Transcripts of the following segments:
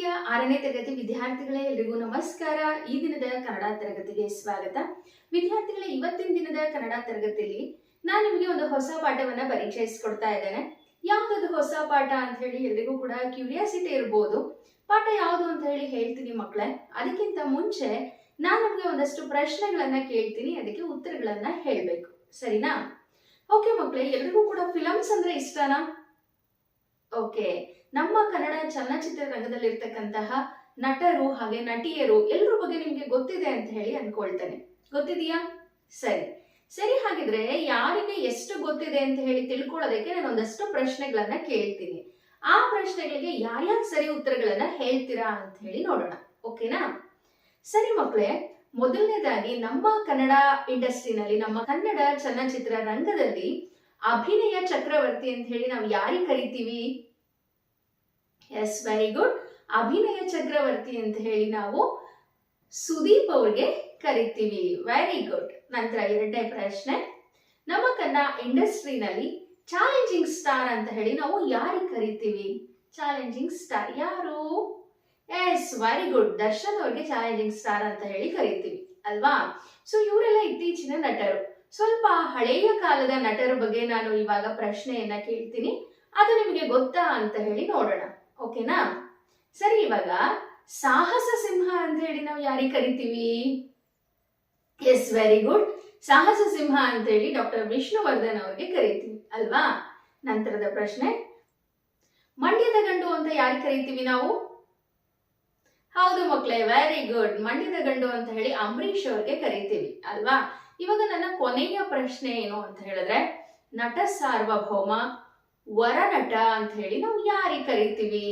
ಪ್ರೀತಿಯ 6ನೇ ತರಗತಿ ವಿದ್ಯಾರ್ಥಿಗಳೇ, ಎಲ್ರಿಗೂ ನಮಸ್ಕಾರ. ಈ ದಿನದ ಕನ್ನಡ ತರಗತಿಗೆ ಸ್ವಾಗತ. ವಿದ್ಯಾರ್ಥಿಗಳೇ, ಇವತ್ತಿನ ದಿನದ ಕನ್ನಡ ತರಗತಿಯಲ್ಲಿ ನಾನು ನಿಮಗೆ ಒಂದು ಹೊಸ ಪಾಠವನ್ನ ಪರಿಚಯಿಸಿಕೊಡ್ತಾ ಇದ್ದೇನೆ. ಯಾವ್ದು ಹೊಸ ಪಾಠ ಅಂತ ಹೇಳಿ ಎಲ್ರಿಗೂ ಕೂಡ ಕ್ಯೂರಿಯಾಸಿಟಿ ಇರಬಹುದು. ಪಾಠ ಯಾವುದು ಅಂತ ಹೇಳಿ ಹೇಳ್ತೀನಿ ಮಕ್ಕಳೇ. ಅದಕ್ಕಿಂತ ಮುಂಚೆ ನಾನು ನಿಮಗೆ ಒಂದಷ್ಟು ಪ್ರಶ್ನೆಗಳನ್ನ ಕೇಳ್ತೀನಿ, ಅದಕ್ಕೆ ಉತ್ತರಗಳನ್ನ ಹೇಳ್ಬೇಕು, ಸರಿನಾ? ಓಕೆ ಮಕ್ಕಳೇ, ಎಲ್ರಿಗೂ ಕೂಡ ಫಿಲಮ್ಸ್ ಅಂದ್ರೆ ಇಷ್ಟನಾ? ಓಕೆ, ನಮ್ಮ ಕನ್ನಡ ಚಲನಚಿತ್ರ ರಂಗದಲ್ಲಿರ್ತಕ್ಕಂತಹ ನಟರು ಹಾಗೆ ನಟಿಯರು ಎಲ್ಲರ ಬಗ್ಗೆ ನಿಮ್ಗೆ ಗೊತ್ತಿದೆ ಅಂತ ಹೇಳಿ ಅನ್ಕೊಳ್ತೇನೆ. ಗೊತ್ತಿದೆಯಾ? ಸರಿ ಸರಿ, ಹಾಗಿದ್ರೆ ಯಾರಿಗೆ ಎಷ್ಟು ಗೊತ್ತಿದೆ ಅಂತ ಹೇಳಿ ತಿಳ್ಕೊಳ್ಳೋದಕ್ಕೆ ನಾನು ಒಂದಷ್ಟು ಪ್ರಶ್ನೆಗಳನ್ನ ಕೇಳ್ತೀನಿ. ಆ ಪ್ರಶ್ನೆಗಳಿಗೆ ಯಾರ್ಯಾರು ಸರಿ ಉತ್ತರಗಳನ್ನ ಹೇಳ್ತೀರಾ ಅಂತ ಹೇಳಿ ನೋಡೋಣ. ಓಕೆನಾ? ಸರಿ ಮಕ್ಕಳೇ, ಮೊದಲನೇದಾಗಿ ನಮ್ಮ ಕನ್ನಡ ಇಂಡಸ್ಟ್ರಿನಲ್ಲಿ, ನಮ್ಮ ಕನ್ನಡ ಚಲನಚಿತ್ರ ರಂಗದಲ್ಲಿ ಅಭಿನಯ ಚಕ್ರವರ್ತಿ ಅಂತ ಹೇಳಿ ನಾವು ಯಾರಿಗೆ ಕರಿತೀವಿ? Yes, very good. ಅಭಿನಯ ಚಕ್ರವರ್ತಿ ಅಂತ ಹೇಳಿ ನಾವು ಸುದೀಪ್ ಅವ್ರಿಗೆ ಕರಿತೀವಿ. Very good. ನಂತರ ಎರಡನೇ ಪ್ರಶ್ನೆ, ನಮ್ಮ ಕನ್ನಡ ಇಂಡಸ್ಟ್ರಿನಲ್ಲಿ ಚಾಲೆಂಜಿಂಗ್ ಸ್ಟಾರ್ ಅಂತ ಹೇಳಿ ನಾವು ಯಾರಿಗೆ ಕರಿತೀವಿ? ಚಾಲೆಂಜಿಂಗ್ ಸ್ಟಾರ್ ಯಾರು? Yes, very good. ದರ್ಶನ್ ಅವ್ರಿಗೆ ಚಾಲೆಂಜಿಂಗ್ ಸ್ಟಾರ್ ಅಂತ ಹೇಳಿ ಕರಿತೀವಿ ಅಲ್ವಾ? ಸೊ ಇವರೆಲ್ಲ ಇತ್ತೀಚಿನ ನಟರು. ಸ್ವಲ್ಪ ಹಳೆಯ ಕಾಲದ ನಟರ ಬಗ್ಗೆ ನಾನು ಇವಾಗ ಪ್ರಶ್ನೆಯನ್ನ ಕೇಳ್ತೀನಿ, ಅದು ನಿಮಗೆ ಗೊತ್ತಾ ಅಂತ ಹೇಳಿ ನೋಡೋಣ. ಓಕೆನಾ? ಸರಿ, ಇವಾಗ ಸಾಹಸ ಸಿಂಹ ಅಂತ ಹೇಳಿ ನಾವು ಯಾರಿಗೆ ಕರಿತೀವಿ? Yes, very good. ಸಾಹಸ ಸಿಂಹ ಅಂತ ಹೇಳಿ ಡಾಕ್ಟರ್ ವಿಷ್ಣುವರ್ಧನ್ ಅವ್ರಿಗೆ ಕರಿತೀವಿ ಅಲ್ವಾ? ನಂತರದ ಪ್ರಶ್ನೆ, ಮಂಡ್ಯದ ಗಂಡು ಅಂತ ಯಾರಿಗೆ ಕರಿತೀವಿ ನಾವು? ಹೌದು ಮಕ್ಕಳೇ, ವೆರಿ ಗುಡ್. ಮಂಡ್ಯದ ಗಂಡು ಅಂತ ಹೇಳಿ ಅಂಬರೀಷ್ ಅವ್ರಿಗೆ ಕರಿತೀವಿ ಅಲ್ವಾ? ಇವಾಗ ನನ್ನ ಕೊನೆಯ ಪ್ರಶ್ನೆ ಏನು ಅಂತ ಹೇಳಿದ್ರೆ, ನಟ ಸಾರ್ವಭೌಮ, ವರನಟ ಅಂತ ಹೇಳಿ ನಾವು ಯಾರಿಗೆ ಕರಿತೀವಿ?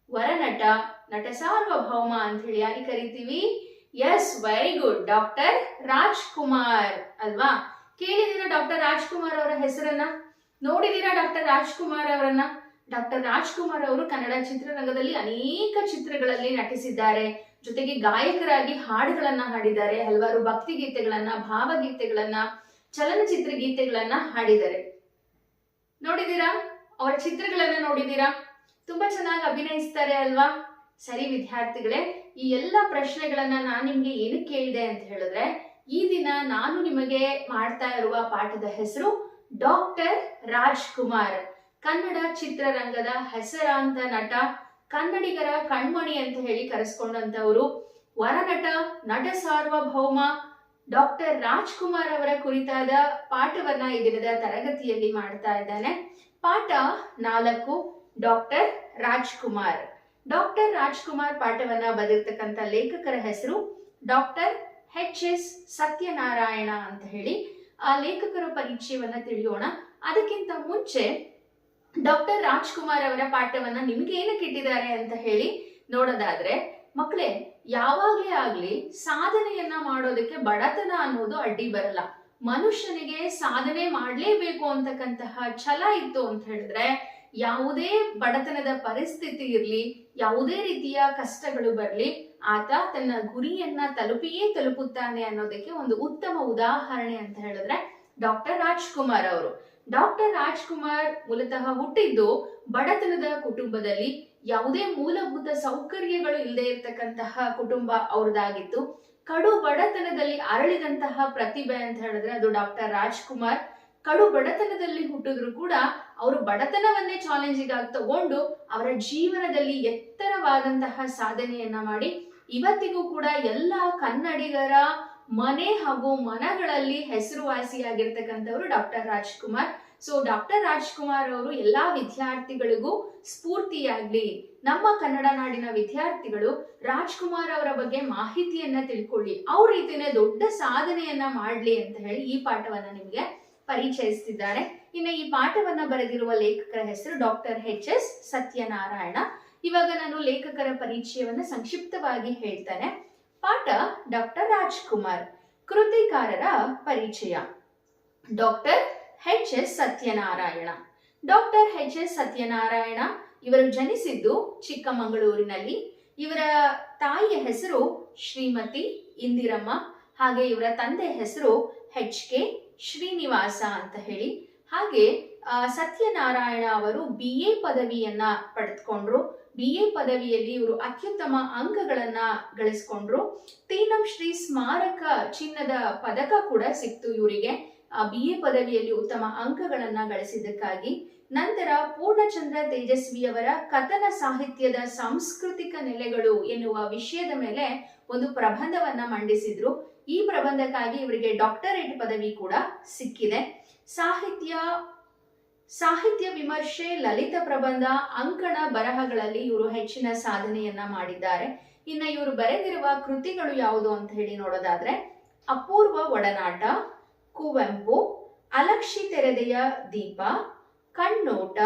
ವರನಟ, ನಟ ಸಾರ್ವಭೌಮ ಅಂತ ಹೇಳಿ ಯಾರಿಗೆ ಕರಿತೀವಿ? Yes, very good. Doctor Rajkumar ಅಲ್ವಾ? ಕೇಳಿದೀರಾ ಡಾಕ್ಟರ್ ರಾಜ್ಕುಮಾರ್ ಅವರ ಹೆಸರನ್ನ? ನೋಡಿದೀರಾ ಡಾಕ್ಟರ್ ರಾಜ್ಕುಮಾರ್ ಅವರನ್ನ? ಡಾಕ್ಟರ್ ರಾಜ್ಕುಮಾರ್ ಅವರು ಕನ್ನಡ ಚಿತ್ರರಂಗದಲ್ಲಿ ಅನೇಕ ಚಿತ್ರಗಳಲ್ಲಿ ನಟಿಸಿದ್ದಾರೆ. ಜೊತೆಗೆ ಗಾಯಕರಾಗಿ ಹಾಡುಗಳನ್ನ ಹಾಡಿದ್ದಾರೆ. ಹಲವಾರು ಭಕ್ತಿ ಗೀತೆಗಳನ್ನ, ಭಾವಗೀತೆಗಳನ್ನ, ಚಲನಚಿತ್ರ ಗೀತೆಗಳನ್ನ ಹಾಡಿದ್ದಾರೆ. ನೋಡಿದೀರಾ? ಅವರ ಚಿತ್ರಗಳನ್ನ ನೋಡಿದೀರಾ? ತುಂಬಾ ಚೆನ್ನಾಗಿ ಅಭಿನಯಿಸ್ತಾರೆ ಅಲ್ವಾ? ಸರಿ ವಿದ್ಯಾರ್ಥಿಗಳೇ, ಈ ಎಲ್ಲ ಪ್ರಶ್ನೆಗಳನ್ನ ನಾನು ನಿಮ್ಗೆ ಏನಕ್ಕೆ ಕೇಳಿದೆ ಅಂತ ಹೇಳಿದ್ರೆ, ಈ ದಿನ ನಾನು ನಿಮಗೆ ಮಾಡ್ತಾ ಇರುವ ಪಾಠದ ಹೆಸರು ಡಾಕ್ಟರ್ ರಾಜ್ಕುಮಾರ್. ಕನ್ನಡ ಚಿತ್ರರಂಗದ ಹೆಸರಾಂತ ನಟ, ಕನ್ನಡಿಗರ ಕಣ್ಮಣಿ ಅಂತ ಹೇಳಿ ಕರೆಸ್ಕೊಂಡಂತವರು, ವರನಟ, ನಟ ಸಾರ್ವಭೌಮ ಡಾಕ್ಟರ್ ರಾಜ್ಕುಮಾರ್ ಅವರ ಕುರಿತಾದ ಪಾಠವನ್ನ ಈ ದಿನದ ತರಗತಿಯಲ್ಲಿ ಮಾಡ್ತಾ ಇದ್ದಾನೆ. ಪಾಠ 4, ಡಾಕ್ಟರ್ ರಾಜ್ಕುಮಾರ್. ಡಾಕ್ಟರ್ ರಾಜ್ಕುಮಾರ್ ಪಾಠವನ್ನ ಬರೆದಿರ್ತಕ್ಕಂಥ ಲೇಖಕರ ಹೆಸರು ಡಾಕ್ಟರ್ ಎಚ್.ಎಸ್. ಸತ್ಯನಾರಾಯಣ ಅಂತ ಹೇಳಿ. ಆ ಲೇಖಕರ ಪರಿಚಯವನ್ನ ತಿಳಿಯೋಣ. ಅದಕ್ಕಿಂತ ಮುಂಚೆ ಡಾಕ್ಟರ್ ರಾಜ್ಕುಮಾರ್ ಅವರ ಪಾಠವನ್ನ ನಿಮ್ಗೆ ಏನಕ್ಕೆ ಇಟ್ಟಿದ್ದಾರೆ ಅಂತ ಹೇಳಿ ನೋಡೋದಾದ್ರೆ, ಮಕ್ಕಳೇ, ಯಾವಾಗ್ಲೇ ಆಗ್ಲಿ ಸಾಧನೆಯನ್ನ ಮಾಡೋದಕ್ಕೆ ಬಡತನ ಅನ್ನೋದು ಅಡ್ಡಿ ಬರಲ್ಲ. ಮನುಷ್ಯನಿಗೆ ಸಾಧನೆ ಮಾಡ್ಲೇಬೇಕು ಅಂತಕ್ಕಂತಹ ಛಲ ಇತ್ತು ಅಂತ ಹೇಳಿದ್ರೆ, ಯಾವುದೇ ಬಡತನದ ಪರಿಸ್ಥಿತಿ ಇರ್ಲಿ, ಯಾವುದೇ ರೀತಿಯ ಕಷ್ಟಗಳು ಬರ್ಲಿ, ಆತ ತನ್ನ ಗುರಿಯನ್ನ ತಲುಪಿಯೇ ತಲುಪುತ್ತಾನೆ ಅನ್ನೋದಕ್ಕೆ ಒಂದು ಉತ್ತಮ ಉದಾಹರಣೆ ಅಂತ ಹೇಳಿದ್ರೆ ಡಾಕ್ಟರ್ ರಾಜ್ಕುಮಾರ್ ಅವರು. ಡಾಕ್ಟರ್ ರಾಜ್ಕುಮಾರ್ ಮೂಲತಃ ಹುಟ್ಟಿದ್ದು ಬಡತನದ ಕುಟುಂಬದಲ್ಲಿ. ಯಾವುದೇ ಮೂಲಭೂತ ಸೌಕರ್ಯಗಳು ಇಲ್ಲದೆ ಇರ್ತಕ್ಕಂತಹ ಕುಟುಂಬ ಅವ್ರದ್ದಾಗಿತ್ತು. ಕಡು ಬಡತನದಲ್ಲಿ ಅರಳಿದಂತಹ ಪ್ರತಿಭೆ ಅಂತ ಹೇಳಿದ್ರೆ ಅದು ಡಾಕ್ಟರ್ ರಾಜ್ಕುಮಾರ್. ಕಡು ಬಡತನದಲ್ಲಿ ಹುಟ್ಟಿದ್ರು ಕೂಡ ಅವರು ಬಡತನವನ್ನೇ ಚಾಲೆಂಜಿಂಗ್ ಆಗಿ ತಗೊಂಡು ಅವರ ಜೀವನದಲ್ಲಿ ಎತ್ತರವಾದಂತಹ ಸಾಧನೆಯನ್ನ ಮಾಡಿ ಇವತ್ತಿಗೂ ಕೂಡ ಎಲ್ಲ ಕನ್ನಡಿಗರ ಮನೆ ಹಾಗೂ ಮನಗಳಲ್ಲಿ ಹೆಸರುವಾಸಿಯಾಗಿರ್ತಕ್ಕಂಥವ್ರು doctor Rajkumar. So doctor Rajkumar ಅವರು ಎಲ್ಲಾ ವಿದ್ಯಾರ್ಥಿಗಳಿಗೂ ಸ್ಫೂರ್ತಿಯಾಗ್ಲಿ. ನಮ್ಮ ಕನ್ನಡ ನಾಡಿನ ವಿದ್ಯಾರ್ಥಿಗಳು ರಾಜ್ಕುಮಾರ್ ಅವರ ಬಗ್ಗೆ ಮಾಹಿತಿಯನ್ನ ತಿಳ್ಕೊಳ್ಳಿ, ಅವ್ರ ರೀತಿನೇ ದೊಡ್ಡ ಸಾಧನೆಯನ್ನ ಮಾಡ್ಲಿ ಅಂತ ಹೇಳಿ ಈ ಪಾಠವನ್ನ ನಿಮ್ಗೆ ಪರಿಚಯಿಸ್ತಿದ್ದಾರೆ. ಇನ್ನು ಈ ಪಾಠವನ್ನ ಬರೆದಿರುವ ಲೇಖಕರ ಹೆಸರು ಡಾಕ್ಟರ್ ಎಚ್.ಎಸ್. ಸತ್ಯನಾರಾಯಣ. ಇವಾಗ ನಾನು ಲೇಖಕರ ಪರಿಚಯವನ್ನ ಸಂಕ್ಷಿಪ್ತವಾಗಿ ಹೇಳ್ತಾನೆ. ಪಾಠ ಡಾಕ್ಟರ್ ರಾಜ್ಕುಮಾರ್. ಕೃತಿಕಾರರ ಪರಿಚಯ. ಡಾಕ್ಟರ್ ಎಚ್.ಎಸ್. ಸತ್ಯನಾರಾಯಣ. ಡಾಕ್ಟರ್ ಎಚ್.ಎಸ್. ಸತ್ಯನಾರಾಯಣ ಇವರು ಜನಿಸಿದ್ದು ಚಿಕ್ಕಮಗಳೂರಿನಲ್ಲಿ. ಇವರ ತಾಯಿಯ ಹೆಸರು ಶ್ರೀಮತಿ ಇಂದಿರಮ್ಮ, ಹಾಗೆ ಇವರ ತಂದೆ ಹೆಸರು ಎಚ್.ಕೆ. ಶ್ರೀನಿವಾಸ ಅಂತ ಹೇಳಿ. ಹಾಗೆ ಸತ್ಯನಾರಾಯಣ ಅವರು BA ಪದವಿಯನ್ನ ಪಡೆದುಕೊಂಡ್ರು. BA ಪದವಿಯಲ್ಲಿ ಇವರು ಅತ್ಯುತ್ತಮ ಅಂಕಗಳನ್ನ ಗಳಿಸ್ಕೊಂಡ್ರು. ತೀನಂ ಶ್ರೀ ಸ್ಮಾರಕ ಚಿನ್ನದ ಪದಕ ಕೂಡ ಸಿಕ್ತು ಇವರಿಗೆ BA ಪದವಿಯಲ್ಲಿ ಉತ್ತಮ ಅಂಕಗಳನ್ನ ಗಳಿಸಿದ್ದಕ್ಕಾಗಿ. ನಂತರ ಪೂರ್ಣಚಂದ್ರ ತೇಜಸ್ವಿಯವರ ಕಥನ ಸಾಹಿತ್ಯದ ಸಾಂಸ್ಕೃತಿಕ ನೆಲೆಗಳು ಎನ್ನುವ ವಿಷಯದ ಮೇಲೆ ಒಂದು ಪ್ರಬಂಧವನ್ನ ಮಂಡಿಸಿದ್ರು. ಈ ಪ್ರಬಂಧಕ್ಕಾಗಿ ಇವರಿಗೆ ಡಾಕ್ಟರೇಟ್ ಪದವಿ ಕೂಡ ಸಿಕ್ಕಿದೆ. ಸಾಹಿತ್ಯ ವಿಮರ್ಶೆ, ಲಲಿತ ಪ್ರಬಂಧ, ಅಂಕಣ ಬರಹಗಳಲ್ಲಿ ಇವರು ಹೆಚ್ಚಿನ ಸಾಧನೆಯನ್ನ ಮಾಡಿದ್ದಾರೆ. ಇನ್ನು ಇವರು ಬರೆದಿರುವ ಕೃತಿಗಳು ಯಾವುದು ಅಂತ ಹೇಳಿ ನೋಡೋದಾದ್ರೆ ಅಪೂರ್ವ ಒಡನಾಟ, ಕುವೆಂಪು, ಅಲಕ್ಷಿ ತೆರೆದೆಯ ದೀಪ, ಕಣ್ಣೋಟ,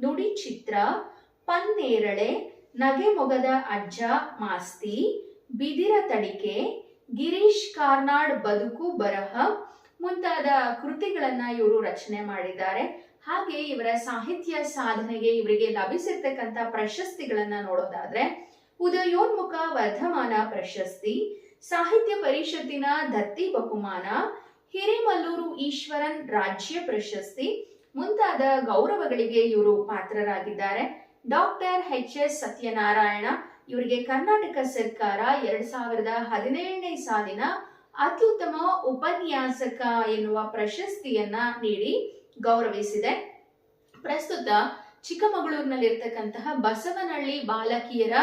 ನುಡಿ ಚಿತ್ರ, ಪನ್ನೇರಳೆ, ನಗೆ ಮೊಗದ ಅಜ್ಜ ಮಾಸ್ತಿ, ಬಿದಿರ ತಡಿಕೆ, ಗಿರೀಶ್ ಕಾರ್ನಾಡ್ ಬದುಕು ಬರಹ ಮುಂತಾದ ಕೃತಿಗಳನ್ನ ಇವರು ರಚನೆ ಮಾಡಿದ್ದಾರೆ. ಹಾಗೆ ಇವರ ಸಾಹಿತ್ಯ ಸಾಧನೆಗೆ ಇವರಿಗೆ ಲಭಿಸಿರ್ತಕ್ಕಂಥ ಪ್ರಶಸ್ತಿಗಳನ್ನ ನೋಡೋದಾದ್ರೆ ಉದಯೋನ್ಮುಖ ವರ್ಧಮಾನ ಪ್ರಶಸ್ತಿ, ಸಾಹಿತ್ಯ ಪರಿಷತ್ತಿನ ದತ್ತಿ ಬಹುಮಾನ, ಹಿರೇಮಲ್ಲೂರು ಈಶ್ವರನ್ ರಾಜ್ಯ ಪ್ರಶಸ್ತಿ ಮುಂತಾದ ಗೌರವಗಳಿಗೆ ಇವರು ಪಾತ್ರರಾಗಿದ್ದಾರೆ. ಡಾಕ್ಟರ್ HS ಸತ್ಯನಾರಾಯಣ ಇವರಿಗೆ ಕರ್ನಾಟಕ ಸರ್ಕಾರ 2017ನೇ ಸಾಲಿನ ಅತ್ಯುತ್ತಮ ಉಪನ್ಯಾಸಕ ಎನ್ನುವ ಪ್ರಶಸ್ತಿಯನ್ನ ನೀಡಿ ಗೌರವಿಸಿದೆ. ಪ್ರಸ್ತುತ ಚಿಕ್ಕಮಗಳೂರಿನಲ್ಲಿರ್ತಕ್ಕಂತಹ ಬಸವನಹಳ್ಳಿ ಬಾಲಕಿಯರ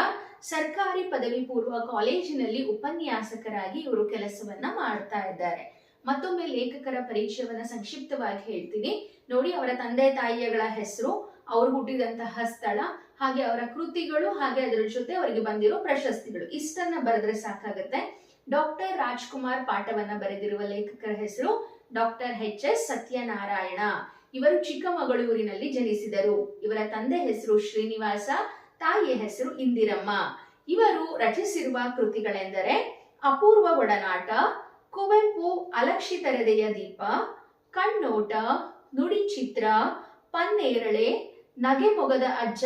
ಸರ್ಕಾರಿ ಪದವಿ ಪೂರ್ವ ಕಾಲೇಜಿನಲ್ಲಿ ಉಪನ್ಯಾಸಕರಾಗಿ ಇವರು ಕೆಲಸವನ್ನ ಮಾಡ್ತಾ ಇದ್ದಾರೆ. ಮತ್ತೊಮ್ಮೆ ಲೇಖಕರ ಪರಿಚಯವನ್ನ ಸಂಕ್ಷಿಪ್ತವಾಗಿ ಹೇಳ್ತೀನಿ ನೋಡಿ. ಅವರ ತಂದೆ ತಾಯಿಗಳ ಹೆಸರು, ಅವರು ಹುಟ್ಟಿದಂತಹ ಸ್ಥಳ, ಹಾಗೆ ಅವರ ಕೃತಿಗಳು, ಹಾಗೆ ಅದರ ಜೊತೆ ಅವರಿಗೆ ಬಂದಿರೋ ಪ್ರಶಸ್ತಿಗಳು, ಇಷ್ಟನ್ನ ಬರೆದ್ರೆ ಸಾಕಾಗುತ್ತೆ. ಡಾಕ್ಟರ್ ರಾಜ್ಕುಮಾರ್ ಪಾಠವನ್ನ ಬರೆದಿರುವ ಲೇಖಕರ ಹೆಸರು ಡಾಕ್ಟರ್ HS ಸತ್ಯನಾರಾಯಣ. ಇವರು ಚಿಕ್ಕಮಗಳೂರಿನಲ್ಲಿ ಜನಿಸಿದರು. ಇವರ ತಂದೆ ಹೆಸರು ಶ್ರೀನಿವಾಸ, ತಾಯಿಯ ಹೆಸರು ಇಂದಿರಮ್ಮ. ಇವರು ರಚಿಸಿರುವ ಕೃತಿಗಳೆಂದರೆ ಅಪೂರ್ವ ಒಡನಾಟ, ಕುವೆಂಪು ಅಲಕ್ಷಿ ತೆರೆದೆಯ ದೀಪ, ಕಣ್ಣೋಟ, ನುಡಿ ಚಿತ್ರ, ಪನ್ನೇರಳೆ, ನಗೆ ಮೊಗದ ಅಜ್ಜ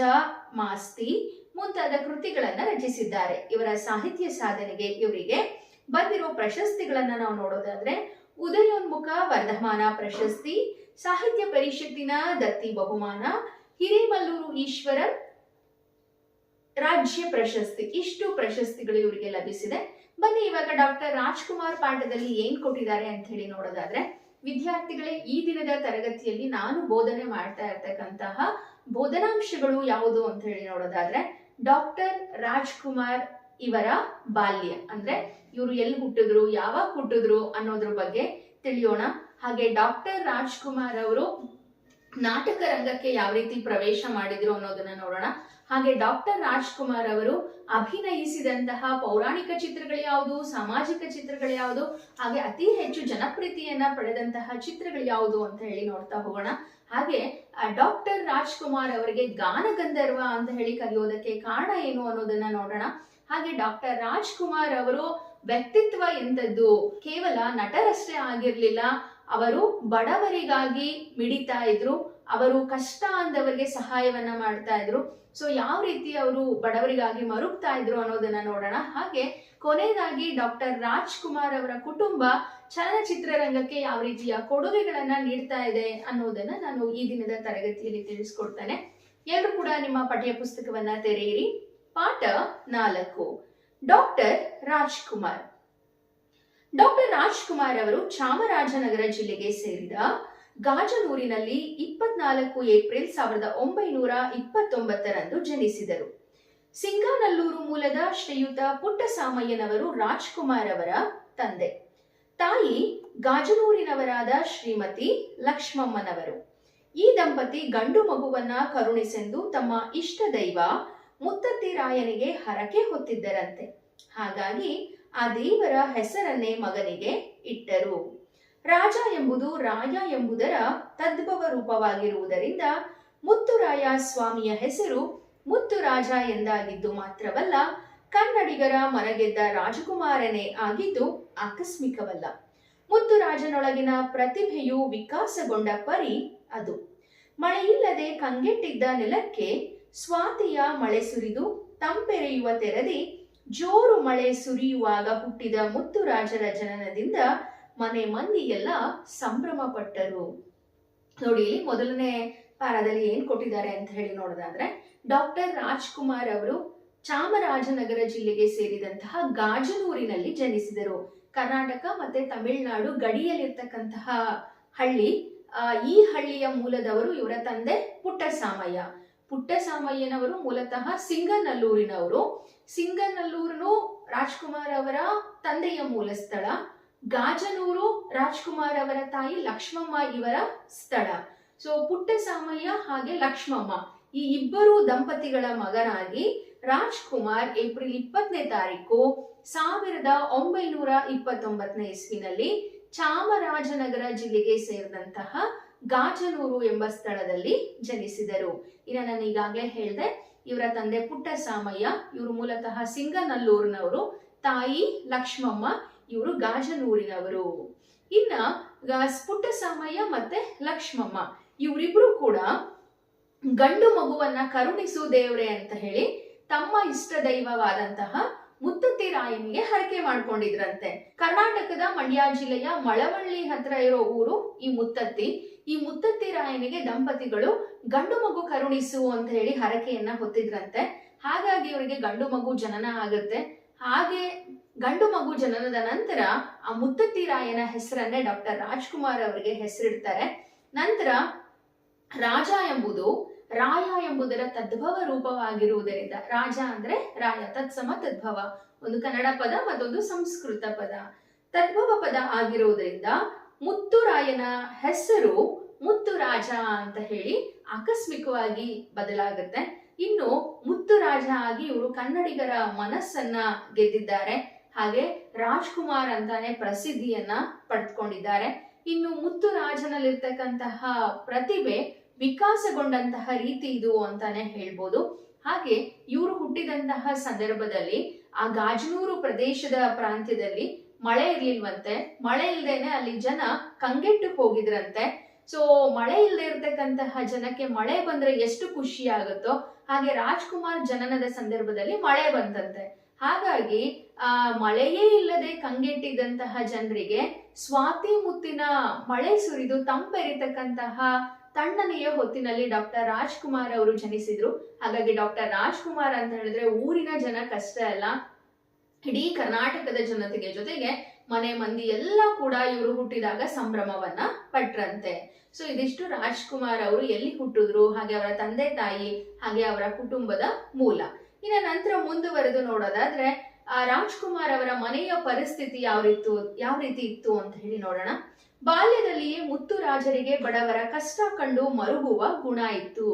ಮಾಸ್ತಿ ಮುಂತಾದ ಕೃತಿಗಳನ್ನ ರಚಿಸಿದ್ದಾರೆ. ಇವರ ಸಾಹಿತ್ಯ ಸಾಧನೆಗೆ ಇವರಿಗೆ ಬಂದಿರೋ ಪ್ರಶಸ್ತಿಗಳನ್ನ ನಾವು ನೋಡೋದಾದ್ರೆ ಉದಯೋನ್ಮುಖ ವರ್ಧಮಾನ ಪ್ರಶಸ್ತಿ, ಸಾಹಿತ್ಯ ಪರಿಷತ್ತಿನ ದತ್ತಿ ಬಹುಮಾನ, ಹಿರೇಮಲ್ಲೂರು ಈಶ್ವರನ್ ರಾಜ್ಯ ಪ್ರಶಸ್ತಿ, ಇಷ್ಟು ಪ್ರಶಸ್ತಿಗಳು ಇವರಿಗೆ ಲಭಿಸಿದೆ. ಬನ್ನಿ ಇವಾಗ ಡಾಕ್ಟರ್ ರಾಜ್ಕುಮಾರ್ ಪಾಠದಲ್ಲಿ ಏನ್ ಕೊಟ್ಟಿದ್ದಾರೆ ಅಂತ ಹೇಳಿ ನೋಡೋದಾದ್ರೆ, ವಿದ್ಯಾರ್ಥಿಗಳೇ, ಈ ದಿನದ ತರಗತಿಯಲ್ಲಿ ನಾನು ಬೋಧನೆ ಮಾಡ್ತಾ ಇರ್ತಕ್ಕಂತಹ ಬೋಧನಾಂಶಗಳು ಯಾವುದು ಅಂತ ಹೇಳಿ ನೋಡೋದಾದ್ರೆ ಡಾಕ್ಟರ್ ರಾಜ್ಕುಮಾರ್ ಇವರ ಬಾಲ್ಯ, ಅಂದ್ರೆ ಇವರು ಎಲ್ಲಿ ಹುಟ್ಟಿದ್ರು, ಯಾವಾಗ ಹುಟ್ಟಿದ್ರು ಅನ್ನೋದ್ರ ಬಗ್ಗೆ ತಿಳಿಯೋಣ. ಹಾಗೆ ಡಾಕ್ಟರ್ ರಾಜ್ಕುಮಾರ್ ಅವರು ನಾಟಕ ರಂಗಕ್ಕೆ ಯಾವ ರೀತಿ ಪ್ರವೇಶ ಮಾಡಿದ್ರು ಅನ್ನೋದನ್ನ ನೋಡೋಣ. ಹಾಗೆ ಡಾಕ್ಟರ್ ರಾಜ್ಕುಮಾರ್ ಅವರು ಅಭಿನಯಿಸಿದಂತಹ ಪೌರಾಣಿಕ ಚಿತ್ರಗಳು ಯಾವುದು, ಸಾಮಾಜಿಕ ಚಿತ್ರಗಳು ಯಾವುದು, ಹಾಗೆ ಅತಿ ಹೆಚ್ಚು ಜನಪ್ರಿಯತೆಯನ್ನ ಪಡೆದಂತಹ ಚಿತ್ರಗಳು ಯಾವುದು ಅಂತ ಹೇಳಿ ನೋಡ್ತಾ ಹೋಗೋಣ. ಹಾಗೆ ಡಾಕ್ಟರ್ ರಾಜ್ಕುಮಾರ್ ಅವರಿಗೆ ಗಾನಗಂಧರ್ವ ಅಂತ ಹೇಳಿ ಕರೆಯೋದಕ್ಕೆ ಕಾರಣ ಏನು ಅನ್ನೋದನ್ನ ನೋಡೋಣ. ಹಾಗೆ ಡಾಕ್ಟರ್ ರಾಜ್ಕುಮಾರ್ ಅವರು ವ್ಯಕ್ತಿತ್ವ ಎಂತದ್ದು, ಕೇವಲ ನಟರಷ್ಟೇ ಆಗಿರ್ಲಿಲ್ಲ, ಅವರು ಬಡವರಿಗಾಗಿ ಮಿಡಿತಾ ಇದ್ರು, ಅವರು ಕಷ್ಟ ಅಂದವರಿಗೆ ಸಹಾಯವನ್ನ ಮಾಡ್ತಾ ಇದ್ರು. ಸೊ ಯಾವ ರೀತಿ ಅವರು ಬಡವರಿಗಾಗಿ ಮರುಗ್ತಾ ಇದ್ರು ಅನ್ನೋದನ್ನ ನೋಡೋಣ. ಹಾಗೆ ಕೊನೆಯದಾಗಿ ಡಾಕ್ಟರ್ ರಾಜ್ಕುಮಾರ್ ಅವರ ಕುಟುಂಬ ಚಲನಚಿತ್ರರಂಗಕ್ಕೆ ಯಾವ ರೀತಿಯ ಕೊಡುಗೆಗಳನ್ನ ನೀಡ್ತಾ ಇದೆ ಅನ್ನೋದನ್ನ ನಾನು ಈ ದಿನದ ತರಗತಿಯಲ್ಲಿ ತಿಳಿಸ್ಕೊಡ್ತೇನೆ. ಎಲ್ಲರೂ ಕೂಡ ನಿಮ್ಮ ಪಠ್ಯ ಪುಸ್ತಕವನ್ನ ತೆರೆಯಿರಿ. ಪಾಠ 4, ಡಾಕ್ಟರ್ ರಾಜ್ಕುಮಾರ್. ಡಾಕ್ಟರ್ ರಾಜ್ಕುಮಾರ್ ಅವರು ಚಾಮರಾಜನಗರ ಜಿಲ್ಲೆಗೆ ಸೇರಿದ ಗಾಜನೂರಿನಲ್ಲಿ 24 ಏಪ್ರಿಲ್ 1929ರಂದು ಜನಿಸಿದರು. ಸಿಂಗಾನಲ್ಲೂರು ಮೂಲದ ಶ್ರೀಯುತ ಪುಟ್ಟಸಾಮಯ್ಯನವರು ರಾಜ್ಕುಮಾರ್ ಅವರ ತಂದೆ. ತಾಯಿ ಗಾಜನೂರಿನವರಾದ ಶ್ರೀಮತಿ ಲಕ್ಷ್ಮಮ್ಮನವರು. ಈ ದಂಪತಿ ಗಂಡು ಮಗುವನ್ನ ಕರುಣಿಸೆಂದು ತಮ್ಮ ಇಷ್ಟ ದೈವ ಮುತ್ತತ್ತಿರಾಯನಿಗೆ ಹರಕೆ ಹೊತ್ತಿದ್ದರಂತೆ. ಹಾಗಾಗಿ ಆ ದೇವರ ಹೆಸರನ್ನೇ ಮಗನಿಗೆ ಇಟ್ಟರು. ರಾಜ ಎಂಬುದು ರಾಯ ಎಂಬುದರ ತದ್ಭವ ರೂಪವಾಗಿರುವುದರಿಂದ ಮುತ್ತುರಾಯ ಸ್ವಾಮಿಯ ಹೆಸರು ಮುತ್ತುರಾಜ ಎಂದಾಗಿದ್ದು ಮಾತ್ರವಲ್ಲ, ಕನ್ನಡಿಗರ ಮನಗೆದ್ದ ರಾಜಕುಮಾರನೇ ಆಗಿದ್ದು ಆಕಸ್ಮಿಕವಲ್ಲ. ಮುತ್ತುರಾಜನೊಳಗಿನ ಪ್ರತಿಭೆಯು ವಿಕಾಸಗೊಂಡ ಪರಿ ಅದು. ಮಳೆಯಿಲ್ಲದೆ ಕಂಗೆಟ್ಟಿದ್ದ ನೆಲಕ್ಕೆ ಸ್ವಾತಿಯ ಮಳೆ ಸುರಿದು ತಂಪೆರೆಯುವ ತೆರದಿ ಜೋರು ಮಳೆ ಸುರಿಯುವಾಗ ಹುಟ್ಟಿದ ಮುತ್ತುರಾಜರ ಜನನದಿಂದ ಮನೆ ಮಂದಿಯೆಲ್ಲ ಸಂಭ್ರಮ ಪಟ್ಟರು. ನೋಡಿ, ಇಲ್ಲಿ ಮೊದಲನೇ ಪಾಠದಲ್ಲಿ ಏನ್ ಕೊಟ್ಟಿದ್ದಾರೆ ಅಂತ ಹೇಳಿ ನೋಡೋದಾದ್ರೆ, ಡಾಕ್ಟರ್ ರಾಜ್ಕುಮಾರ್ ಅವರು ಚಾಮರಾಜನಗರ ಜಿಲ್ಲೆಗೆ ಸೇರಿದಂತಹ ಗಾಜನೂರಿನಲ್ಲಿ ಜನಿಸಿದರು. ಕರ್ನಾಟಕ ಮತ್ತೆ ತಮಿಳುನಾಡು ಗಡಿಯಲ್ಲಿರ್ತಕ್ಕಂತಹ ಹಳ್ಳಿ. ಈ ಹಳ್ಳಿಯ ಮೂಲದವರು ಇವರ ತಂದೆ ಪುಟ್ಟಸಾಮಯ್ಯ. ಪುಟ್ಟಸಾಮಯ್ಯನವರು ಮೂಲತಃ ಸಿಂಗನಲ್ಲೂರಿನವರು. ಸಿಂಗನಲ್ಲೂರು ರಾಜ್ಕುಮಾರ್ ಅವರ ತಂದೆಯ ಮೂಲ ಸ್ಥಳ. ಗಾಜನೂರು ರಾಜ್ಕುಮಾರ್ ಅವರ ತಾಯಿ ಲಕ್ಷ್ಮಮ್ಮ ಇವರ ಸ್ಥಳ. ಸೊ ಪುಟ್ಟಸಾಮಯ್ಯ ಹಾಗೆ ಲಕ್ಷ್ಮಮ್ಮ ಈ ಇಬ್ಬರು ದಂಪತಿಗಳ ಮಗನಾಗಿ ರಾಜ್ಕುಮಾರ್ ಏಪ್ರಿಲ್ 20ನೇ ತಾರೀಕು 1929 ಇಸ್ವಿನಲ್ಲಿ ಚಾಮರಾಜನಗರ ಜಿಲ್ಲೆಗೆ ಸೇರಿದಂತಹ ಗಾಜನೂರು ಎಂಬ ಸ್ಥಳದಲ್ಲಿ ಜನಿಸಿದರು. ಇನ್ನು ನಾನು ಈಗಾಗಲೇ ಹೇಳಿದೆ, ಇವರ ತಂದೆ ಪುಟ್ಟಸಾಮಯ್ಯ, ಇವರು ಮೂಲತಃ ಸಿಂಗನಲ್ಲೂರಿನವರು, ತಾಯಿ ಲಕ್ಷ್ಮಮ್ಮ, ಇವರು ಗಾಜನೂರಿನವರು. ಇನ್ನ ಪುಟ್ಟಸಾಮಯ್ಯ ಮತ್ತೆ ಲಕ್ಷ್ಮಮ್ಮ ಇವರಿಬ್ರು ಕೂಡ ಗಂಡು ಮಗುವನ್ನ ಕರುಣಿಸು ದೇವ್ರೆ ಅಂತ ಹೇಳಿ ತಮ್ಮ ಇಷ್ಟ ದೈವವಾದಂತಹ ಮುತ್ತತ್ತಿ ರಾಯನಿಗೆ ಹರಕೆ ಮಾಡ್ಕೊಂಡಿದ್ರಂತೆ. ಕರ್ನಾಟಕದ ಮಂಡ್ಯ ಜಿಲ್ಲೆಯ ಮಳವಳ್ಳಿ ಹತ್ರ ಇರೋ ಊರು ಈ ಮುತ್ತತ್ತಿ. ಈ ಮುತ್ತತ್ತಿ ರಾಯನಿಗೆ ದಂಪತಿಗಳು ಗಂಡು ಮಗು ಕರುಣಿಸು ಅಂತ ಹೇಳಿ ಹರಕೆಯನ್ನ ಹೊತ್ತಿದ್ರಂತೆ. ಹಾಗಾಗಿ ಇವರಿಗೆ ಗಂಡು ಮಗು ಜನನ ಆಗುತ್ತೆ. ಹಾಗೆ ಗಂಡು ಮಗು ಜನನದ ನಂತರ ಆ ಮುತ್ತತ್ತಿ ರಾಯನ ಹೆಸರನ್ನೇ ಡಾಕ್ಟರ್ ರಾಜ್ಕುಮಾರ್ ಅವರಿಗೆ ಹೆಸರಿಡ್ತಾರೆ. ನಂತರ ರಾಜ ಎಂಬುದು ರಾಯ ಎಂಬುದರ ತದ್ಭವ ರೂಪವಾಗಿರುವುದರಿಂದ, ರಾಜ ಅಂದ್ರೆ ರಾಯ, ತತ್ಸಮ ತದ್ಭವ, ಒಂದು ಕನ್ನಡ ಪದ ಮತ್ತೊಂದು ಸಂಸ್ಕೃತ ಪದ, ತದ್ಭವ ಪದ ಆಗಿರುವುದರಿಂದ ಮುತ್ತುರಾಯನ ಹೆಸರು ಮುತ್ತುರಾಜ ಅಂತ ಹೇಳಿ ಆಕಸ್ಮಿಕವಾಗಿ ಬದಲಾಗುತ್ತೆ. ಇನ್ನು ಮುತ್ತುರಾಜ ಆಗಿ ಇವರು ಕನ್ನಡಿಗರ ಮನಸ್ಸನ್ನ ಗೆದ್ದಿದ್ದಾರೆ. ಹಾಗೆ ರಾಜ್ಕುಮಾರ್ ಅಂತಾನೆ ಪ್ರಸಿದ್ಧಿಯನ್ನ ಪಡೆದುಕೊಂಡಿದ್ದಾರೆ. ಇನ್ನು ಮುತ್ತುರಾಜನಲ್ಲಿರ್ತಕ್ಕಂತಹ ಪ್ರತಿಭೆ ವಿಕಾಸಗೊಂಡಂತಹ ರೀತಿ ಇದು ಅಂತಾನೆ ಹೇಳ್ಬೋದು. ಹಾಗೆ ಇವರು ಹುಟ್ಟಿದಂತಹ ಸಂದರ್ಭದಲ್ಲಿ ಆ ಗಾಜನೂರು ಪ್ರದೇಶದ ಪ್ರಾಂತ್ಯದಲ್ಲಿ ಮಳೆ ಇರ್ಲಿಲ್ವಂತೆ. ಮಳೆ ಇಲ್ದೇನೆ ಅಲ್ಲಿ ಜನ ಕಂಗೆಟ್ಟು ಹೋಗಿದ್ರಂತೆ. ಸೊ ಮಳೆ ಇಲ್ಲದೆ ಇರ್ತಕ್ಕಂತಹ ಜನಕ್ಕೆ ಮಳೆ ಬಂದ್ರೆ ಎಷ್ಟು ಖುಷಿ ಆಗುತ್ತೋ ಹಾಗೆ ರಾಜ್ಕುಮಾರ್ ಜನನದ ಸಂದರ್ಭದಲ್ಲಿ ಮಳೆ ಬಂತಂತೆ. ಹಾಗಾಗಿ ಆ ಮಳೆಯೇ ಇಲ್ಲದೆ ಕಂಗೆಟ್ಟಿದ್ದಂತಹ ಜನರಿಗೆ ಸ್ವಾತಿ ಮುತ್ತಿನ ಮಳೆ ಸುರಿದು ತಂಪೆರಿತಕ್ಕಂತಹ ತಣ್ಣನೆಯ ಹೊತ್ತಿನಲ್ಲಿ ಡಾಕ್ಟರ್ ರಾಜ್ಕುಮಾರ್ ಅವರು ಜನಿಸಿದ್ರು. ಹಾಗಾಗಿ ಡಾಕ್ಟರ್ ರಾಜ್ಕುಮಾರ್ ಅಂತ ಹೇಳಿದ್ರೆ ಊರಿನ ಜನ ಕಷ್ಟ ಅಲ್ಲ, ಇಡೀ ಕರ್ನಾಟಕದ ಜನತೆಗೆ ಜೊತೆಗೆ ಮನೆ ಮಂದಿ ಎಲ್ಲ ಕೂಡ ಇವರು ಹುಟ್ಟಿದಾಗ ಸಂಭ್ರಮವನ್ನ ಪಟ್ರಂತೆ. ಸೊ ಇದಿಷ್ಟು ರಾಜ್ಕುಮಾರ್ ಅವರು ಎಲ್ಲಿ ಹುಟ್ಟಿದ್ರು, ಹಾಗೆ ಅವರ ತಂದೆ ತಾಯಿ, ಹಾಗೆ ಅವರ ಕುಟುಂಬದ ಮೂಲ. ಇನ್ನ ನಂತರ ಮುಂದುವರೆದು ನೋಡೋದಾದ್ರೆ ರಾಜ್ಕುಮಾರ್ ಅವರ ಮನೆಯ ಪರಿಸ್ಥಿತಿ ಯಾವ ರೀತಿ ಇತ್ತು ಅಂತ ಹೇಳಿ ನೋಡೋಣ. ಬಾಲ್ಯದಲ್ಲಿಯೇ ಮುತ್ತುರಾಜರಿಗೆ ಬಡವರ ಕಷ್ಟ ಕಂಡು ಮರುಗುವ ಗುಣ ಇತ್ತು.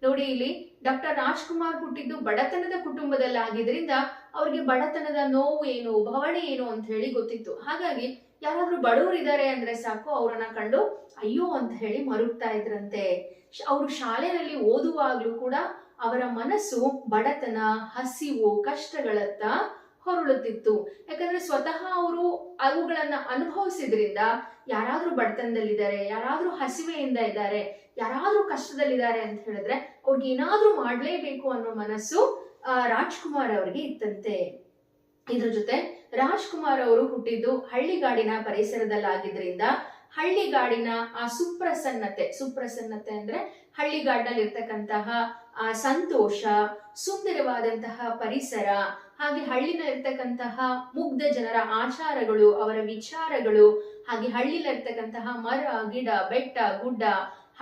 ನೋಡಿ, ಇಲ್ಲಿ ಡಾಕ್ಟರ್ ರಾಜ್ಕುಮಾರ್ ಹುಟ್ಟಿದ್ದು ಬಡತನದ ಕುಟುಂಬದಲ್ಲಾಗಿದ್ರಿಂದ ಅವ್ರಿಗೆ ಬಡತನದ ನೋವು ಏನು, ಭವಣೆ ಏನು ಅಂತ ಹೇಳಿ ಗೊತ್ತಿತ್ತು. ಹಾಗಾಗಿ ಯಾರಾದ್ರೂ ಬಡವರಿದ್ದಾರೆ ಅಂದ್ರೆ ಸಾಕು, ಅವರನ್ನ ಕಂಡು ಅಯ್ಯೋ ಅಂತ ಹೇಳಿ ಮರುಗ್ತಾ ಇದ್ರಂತೆ. ಅವರು ಶಾಲೆಯಲ್ಲಿ ಓದುವಾಗ್ಲೂ ಕೂಡ ಅವರ ಮನಸ್ಸು ಬಡತನ, ಹಸಿವು, ಕಷ್ಟಗಳತ್ತ ಹೊರಳುತ್ತಿತ್ತು. ಯಾಕಂದ್ರೆ ಸ್ವತಃ ಅವರು ಅವುಗಳನ್ನ ಅನುಭವಿಸಿದ್ರಿಂದ ಯಾರಾದ್ರೂ ಬಡತನದಲ್ಲಿದ್ದಾರೆ, ಯಾರಾದ್ರೂ ಹಸಿವೆಯಿಂದ ಇದ್ದಾರೆ, ಯಾರಾದ್ರೂ ಕಷ್ಟದಲ್ಲಿದ್ದಾರೆ ಅಂತ ಹೇಳಿದ್ರೆ ಅವ್ರಿಗೆ ಏನಾದ್ರೂ ಮಾಡ್ಲೇಬೇಕು ಅನ್ನೋ ಮನಸ್ಸು ರಾಜ್ಕುಮಾರ್ ಅವರಿಗೆ ಇತ್ತಂತೆ. ಇದ್ರ ಜೊತೆ ರಾಜ್ಕುಮಾರ್ ಅವರು ಹುಟ್ಟಿದ್ದು ಹಳ್ಳಿಗಾಡಿನ ಪರಿಸರದಲ್ಲಾಗಿದ್ರಿಂದ ಹಳ್ಳಿಗಾಡಿನ ಆ ಸುಪ್ರಸನ್ನತೆ ಅಂದ್ರೆ ಹಳ್ಳಿಗಾಡಿನಲ್ಲಿ ಇರ್ತಕ್ಕಂತಹ ಆ ಸಂತೋಷ, ಸುಂದರವಾದಂತಹ ಪರಿಸರ, ಹಾಗೆ ಹಳ್ಳಿನಲ್ಲಿರ್ತಕ್ಕಂತಹ ಮುಗ್ಧ ಜನರ ಆಚಾರಗಳು, ಅವರ ವಿಚಾರಗಳು, ಹಾಗೆ ಹಳ್ಳಿಲಿರ್ತಕ್ಕಂತಹ ಮರ, ಗಿಡ, ಬೆಟ್ಟ, ಗುಡ್ಡ,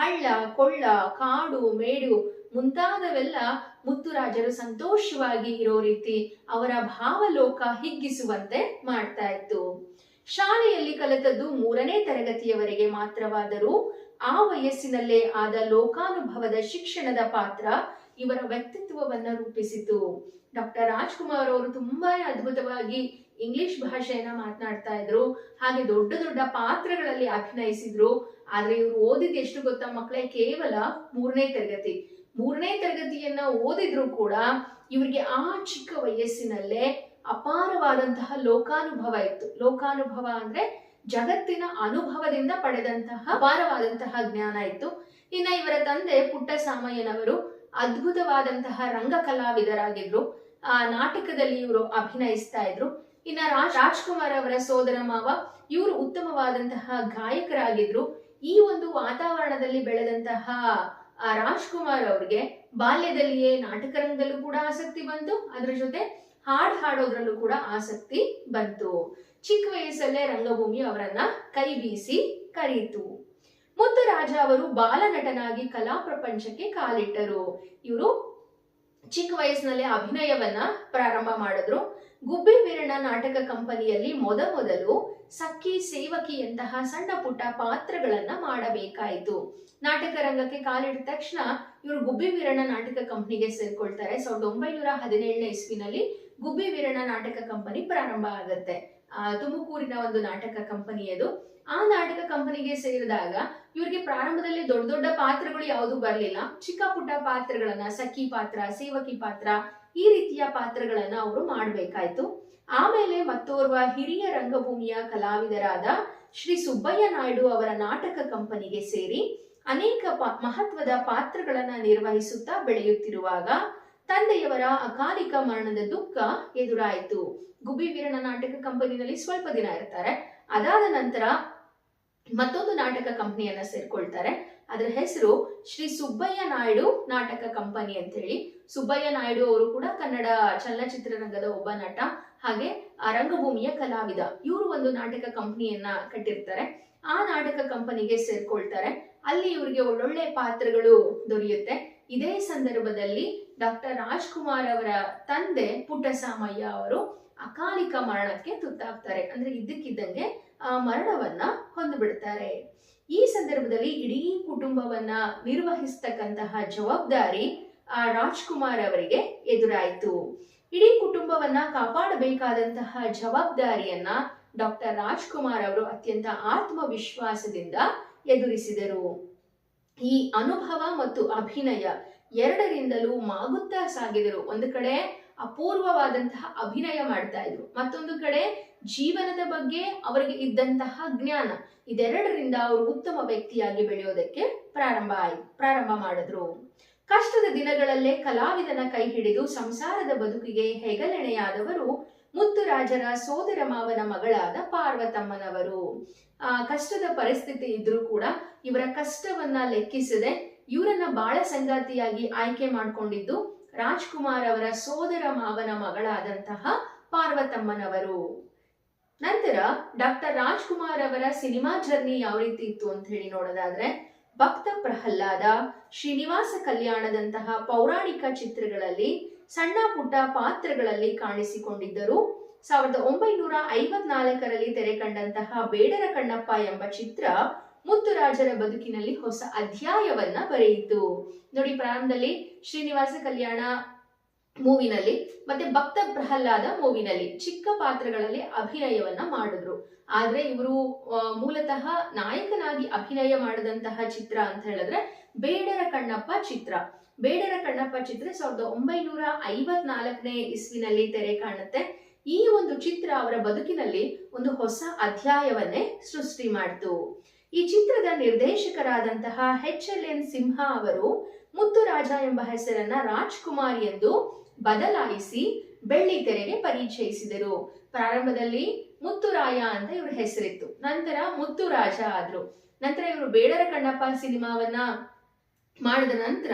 ಹಳ್ಳ, ಕೊಳ್ಳ, ಕಾಡು, ಮೇಡು ಮುಂತಾದವೆಲ್ಲ ಮುತ್ತುರಾಜರು ಸಂತೋಷವಾಗಿ ಇರೋ ರೀತಿ ಅವರ ಭಾವಲೋಕ ಹಿಗ್ಗಿಸುವಂತೆ ಮಾಡ್ತಾ ಇತ್ತು. ಶಾಲೆಯಲ್ಲಿ ಕಲಿತದ್ದು 3ನೇ ತರಗತಿಯವರೆಗೆ ಮಾತ್ರವಾದರೂ ಆ ವಯಸ್ಸಿನಲ್ಲೇ ಆದ ಲೋಕಾನುಭವದ ಶಿಕ್ಷಣದ ಪಾತ್ರ ಇವರ ವ್ಯಕ್ತಿತ್ವವನ್ನ ರೂಪಿಸಿತು. ಡಾಕ್ಟರ್ ರಾಜ್ಕುಮಾರ್ ಅವರು ತುಂಬಾ ಅದ್ಭುತವಾಗಿ ಇಂಗ್ಲಿಷ್ ಭಾಷೆಯನ್ನ ಮಾತನಾಡ್ತಾ ಇದ್ರು, ಹಾಗೆ ದೊಡ್ಡ ದೊಡ್ಡ ಪಾತ್ರಗಳಲ್ಲಿ ಅಭಿನಯಿಸಿದ್ರು. ಆದ್ರೆ ಇವ್ರು ಓದಿದ್ ಎಷ್ಟು ಗೊತ್ತಾ ಮಕ್ಕಳೇ, ಕೇವಲ 3ನೇ ತರಗತಿ. 3ನೇ ತರಗತಿಯನ್ನ ಓದಿದ್ರು ಕೂಡ ಇವರಿಗೆ ಆ ಚಿಕ್ಕ ವಯಸ್ಸಿನಲ್ಲೇ ಅಪಾರವಾದಂತಹ ಲೋಕಾನುಭವ ಇತ್ತು. ಲೋಕಾನುಭವ ಅಂದ್ರೆ ಜಗತ್ತಿನ ಅನುಭವದಿಂದ ಪಡೆದಂತಹ ಅಪಾರವಾದಂತಹ ಜ್ಞಾನ ಇತ್ತು. ಇನ್ನ ಇವರ ತಂದೆ ಪುಟ್ಟಸಾಮಯ್ಯನವರು ಅದ್ಭುತವಾದಂತಹ ರಂಗ ಕಲಾವಿದರಾಗಿದ್ರು. ಆ ನಾಟಕದಲ್ಲಿ ಇವರು ಅಭಿನಯಿಸ್ತಾ ಇದ್ರು. ಇನ್ನ ರಾಜ್ಕುಮಾರ್ ಅವರ ಸೋದರ ಮಾವ ಇವರು ಉತ್ತಮವಾದಂತಹ ಗಾಯಕರಾಗಿದ್ರು. ಈ ಒಂದು ವಾತಾವರಣದಲ್ಲಿ ಬೆಳೆದಂತಹ ರಾಜ್ಕುಮಾರ್ ಅವ್ರಿಗೆ ಬಾಲ್ಯದಲ್ಲಿಯೇ ನಾಟಕ ರಂಗದಲ್ಲೂ ಕೂಡ ಆಸಕ್ತಿ ಬಂತು, ಅದ್ರ ಜೊತೆ ಹಾಡೋದ್ರಲ್ಲೂ ಕೂಡ ಆಸಕ್ತಿ ಬಂತು. ಚಿಕ್ಕ ವಯಸ್ಸಲ್ಲೇ ರಂಗಭೂಮಿ ಅವರನ್ನ ಕೈ ಬೀಸಿ ಕರೀತು. ಮುತ್ತುರಾಜ ಅವರು ಬಾಲನಟನಾಗಿ ಕಲಾ ಪ್ರಪಂಚಕ್ಕೆ ಕಾಲಿಟ್ಟರು. ಇವರು ಚಿಕ್ಕ ವಯಸ್ಸಿನಲ್ಲೇ ಅಭಿನಯವನ್ನ ಪ್ರಾರಂಭ ಮಾಡಿದ್ರು. ಗುಬ್ಬಿ ವೀರಣ್ಣ ನಾಟಕ ಕಂಪನಿಯಲ್ಲಿ ಮೊದಲು ಸಖಿ ಸೇವಕಿಯಂತಹ ಸಣ್ಣ ಪುಟ್ಟ ಪಾತ್ರಗಳನ್ನ ಮಾಡಬೇಕಾಯಿತು. ನಾಟಕ ರಂಗಕ್ಕೆ ಕಾಲಿಟ್ಟ ತಕ್ಷಣ ಇವರು ಗುಬ್ಬಿ ವೀರಣ್ಣ ನಾಟಕ ಕಂಪನಿಗೆ ಸೇರ್ಕೊಳ್ತಾರೆ. 1917ನೇ ಇಸ್ವಿನಲ್ಲಿ ಗುಬ್ಬಿ ವೀರಣ್ಣ ನಾಟಕ ಕಂಪನಿ ಪ್ರಾರಂಭ ಆಗುತ್ತೆ. ತುಮಕೂರಿನ ಒಂದು ನಾಟಕ ಕಂಪನಿ ಅದು. ಆ ನಾಟಕ ಕಂಪನಿಗೆ ಸೇರಿದಾಗ ಇವ್ರಿಗೆ ಪ್ರಾರಂಭದಲ್ಲಿ ದೊಡ್ಡ ದೊಡ್ಡ ಪಾತ್ರಗಳು ಯಾವುದು ಬರಲಿಲ್ಲ. ಚಿಕ್ಕ ಪುಟ್ಟ ಪಾತ್ರಗಳನ್ನ, ಸಖಿ ಪಾತ್ರ, ಸೇವಕಿ ಪಾತ್ರ, ಈ ರೀತಿಯ ಪಾತ್ರಗಳನ್ನ ಅವರು ಮಾಡಬೇಕಾಯ್ತು. ಆಮೇಲೆ ಮತ್ತೋರ್ವ ಹಿರಿಯ ರಂಗಭೂಮಿಯ ಕಲಾವಿದರಾದ ಶ್ರೀ ಸುಬ್ಬಯ್ಯ ನಾಯ್ಡು ಅವರ ನಾಟಕ ಕಂಪನಿಗೆ ಸೇರಿ ಅನೇಕ ಮಹತ್ವದ ಪಾತ್ರಗಳನ್ನ ನಿರ್ವಹಿಸುತ್ತಾ ಬೆಳೆಯುತ್ತಿರುವಾಗ ತಂದೆಯವರ ಅಕಾಲಿಕ ಮರಣದ ದುಃಖ ಎದುರಾಯಿತು. ಗುಬ್ಬಿ ವೀರಣ್ಣ ನಾಟಕ ಕಂಪನಿನಲ್ಲಿ ಸ್ವಲ್ಪ ದಿನ ಇರ್ತಾರೆ. ಅದಾದ ನಂತರ ಮತ್ತೊಂದು ನಾಟಕ ಕಂಪನಿಯನ್ನ ಸೇರ್ಕೊಳ್ತಾರೆ. ಅದರ ಹೆಸರು ಶ್ರೀ ಸುಬ್ಬಯ್ಯ ನಾಯ್ಡು ನಾಟಕ ಕಂಪನಿ ಅಂತ ಹೇಳಿ. ಸುಬ್ಬಯ್ಯ ನಾಯ್ಡು ಅವರು ಕೂಡ ಕನ್ನಡ ಚಲನಚಿತ್ರರಂಗದ ಒಬ್ಬ ನಟ, ಹಾಗೆ ರಂಗಭೂಮಿಯ ಕಲಾವಿದ. ಇವರು ಒಂದು ನಾಟಕ ಕಂಪನಿಯನ್ನ ಕಟ್ಟಿರ್ತಾರೆ. ಆ ನಾಟಕ ಕಂಪನಿಗೆ ಸೇರ್ಕೊಳ್ತಾರೆ. ಅಲ್ಲಿ ಇವರಿಗೆ ಒಳ್ಳೊಳ್ಳೆ ಪಾತ್ರಗಳು ದೊರೆಯುತ್ತೆ. ಇದೇ ಸಂದರ್ಭದಲ್ಲಿ ಡಾಕ್ಟರ್ ರಾಜ್ಕುಮಾರ್ ಅವರ ತಂದೆ ಪುಟ್ಟಸಾಮಯ್ಯ ಅವರು ಅಕಾಲಿಕ ಮರಣಕ್ಕೆ ತುತ್ತಾಗ್ತಾರೆ. ಅಂದ್ರೆ ಇದ್ದಕ್ಕಿದ್ದಂಗೆ ಮರಣವನ್ನ ಹೊಂದ್ಬಿಡ್ತಾರೆ. ಈ ಸಂದರ್ಭದಲ್ಲಿ ಇಡೀ ಕುಟುಂಬವನ್ನ ನಿರ್ವಹಿಸ್ತಕ್ಕಂತಹ ಜವಾಬ್ದಾರಿ ರಾಜ್ಕುಮಾರ್ ಅವರಿಗೆ ಎದುರಾಯಿತು. ಇಡೀ ಕುಟುಂಬವನ್ನ ಕಾಪಾಡಬೇಕಾದಂತಹ ಜವಾಬ್ದಾರಿಯನ್ನ ಡಾಕ್ಟರ್ ರಾಜ್ಕುಮಾರ್ ಅವರು ಅತ್ಯಂತ ಆತ್ಮವಿಶ್ವಾಸದಿಂದ ಎದುರಿಸಿದರು. ಈ ಅನುಭವ ಮತ್ತು ಅಭಿನಯ ಎರಡರಿಂದಲೂ ಮಾಗುತ್ತಾ ಸಾಗಿದರು. ಒಂದು ಕಡೆ ಅಪೂರ್ವವಾದಂತಹ ಅಭಿನಯ ಮಾಡ್ತಾ ಇದ್ರು, ಮತ್ತೊಂದು ಕಡೆ ಜೀವನದ ಬಗ್ಗೆ ಅವರಿಗೆ ಇದ್ದಂತಹ ಜ್ಞಾನ, ಇದೆರಡರಿಂದ ಅವರು ಉತ್ತಮ ವ್ಯಕ್ತಿಯಾಗಿ ಬೆಳೆಯೋದಕ್ಕೆ ಪ್ರಾರಂಭ ಮಾಡಿದ್ರು. ಕಷ್ಟದ ದಿನಗಳಲ್ಲೇ ಕಲಾವಿದನ ಕೈ ಹಿಡಿದು ಸಂಸಾರದ ಬದುಕಿಗೆ ಹೆಗಲೆಣೆಯಾದವರು ಮುತ್ತುರಾಜರ ಸೋದರ ಮಾವನ ಮಗಳಾದ ಪಾರ್ವತಮ್ಮನವರು. ಕಷ್ಟದ ಪರಿಸ್ಥಿತಿ ಇದ್ರೂ ಕೂಡ ಇವರ ಕಷ್ಟವನ್ನ ಲೆಕ್ಕಿಸದೆ ಇವರನ್ನ ಬಾಳ ಸಂಗಾತಿಯಾಗಿ ಆಯ್ಕೆ ಮಾಡಿಕೊಂಡಿದ್ದು ರಾಜ್ಕುಮಾರ್ ಅವರ ಸೋದರ ಮಾವನ ಮಗಳಾದಂತಹ ಪಾರ್ವತಮ್ಮನವರು. ನಂತರ ಡಾಕ್ಟರ್ ರಾಜ್ಕುಮಾರ್ ಅವರ ಸಿನಿಮಾ ಜರ್ನಿ ಯಾವ ರೀತಿ ಇತ್ತು ಅಂತ ಹೇಳಿ ನೋಡೋದಾದ್ರೆ, ಭಕ್ತ ಪ್ರಹ್ಲಾದ, ಶ್ರೀನಿವಾಸ ಕಲ್ಯಾಣದಂತಹ ಪೌರಾಣಿಕ ಚಿತ್ರಗಳಲ್ಲಿ ಸಣ್ಣ ಪುಟ್ಟ ಪಾತ್ರಗಳಲ್ಲಿ ಕಾಣಿಸಿಕೊಂಡಿದ್ದರು. 1954ರಲ್ಲಿ ತೆರೆ ಕಂಡಂತಹ ಬೇಡರ ಕಣ್ಣಪ್ಪ ಎಂಬ ಚಿತ್ರ ಮುತ್ತುರಾಜರ ಬದುಕಿನಲ್ಲಿ ಹೊಸ ಅಧ್ಯಾಯವನ್ನ ಬರೆಯಿತು. ನೋಡಿ, ಪ್ರಾರಂಭದಲ್ಲಿ ಶ್ರೀನಿವಾಸ ಕಲ್ಯಾಣ ಮೂವಿನಲ್ಲಿ ಮತ್ತೆ ಭಕ್ತ ಪ್ರಹ್ಲಾದ ಮೂವಿನಲ್ಲಿ ಚಿಕ್ಕ ಪಾತ್ರಗಳಲ್ಲಿ ಅಭಿನಯವನ್ನ ಮಾಡಿದ್ರು. ಆದ್ರೆ ಇವರು ಮೂಲತಃ ನಾಯಕನಾಗಿ ಅಭಿನಯ ಮಾಡಿದಂತಹ ಚಿತ್ರ ಅಂತ ಹೇಳಿದ್ರೆ ಬೇಡರ ಕಣ್ಣಪ್ಪ ಚಿತ್ರ. ಬೇಡರ ಕಣ್ಣಪ್ಪ ಚಿತ್ರ 1954ನೇ ಇಸ್ವಿನಲ್ಲಿ ತೆರೆ ಕಾಣುತ್ತೆ. ಈ ಒಂದು ಚಿತ್ರ ಅವರ ಬದುಕಿನಲ್ಲಿ ಒಂದು ಹೊಸ ಅಧ್ಯಾಯವನ್ನೇ ಸೃಷ್ಟಿ ಮಾಡಿತು. ಈ ಚಿತ್ರದ ನಿರ್ದೇಶಕರಾದಂತಹ HLN ಸಿಂಹ ಅವರು ಮುತ್ತುರಾಜ ಎಂಬ ಹೆಸರನ್ನ ರಾಜ್ಕುಮಾರ್ ಎಂದು ಬದಲಾಯಿಸಿ ಬೆಳ್ಳಿ ತೆರೆಗೆ ಪರಿಚಯಿಸಿದರು. ಪ್ರಾರಂಭದಲ್ಲಿ ಮುತ್ತುರಾಯ ಅಂತ ಇವ್ರ ಹೆಸರಿತ್ತು, ನಂತರ ಮುತ್ತುರಾಜ ಆದ್ರು. ನಂತರ ಇವರು ಬೇಡರ ಕಣ್ಣಪ್ಪ ಸಿನಿಮಾವನ್ನ ಮಾಡಿದ ನಂತರ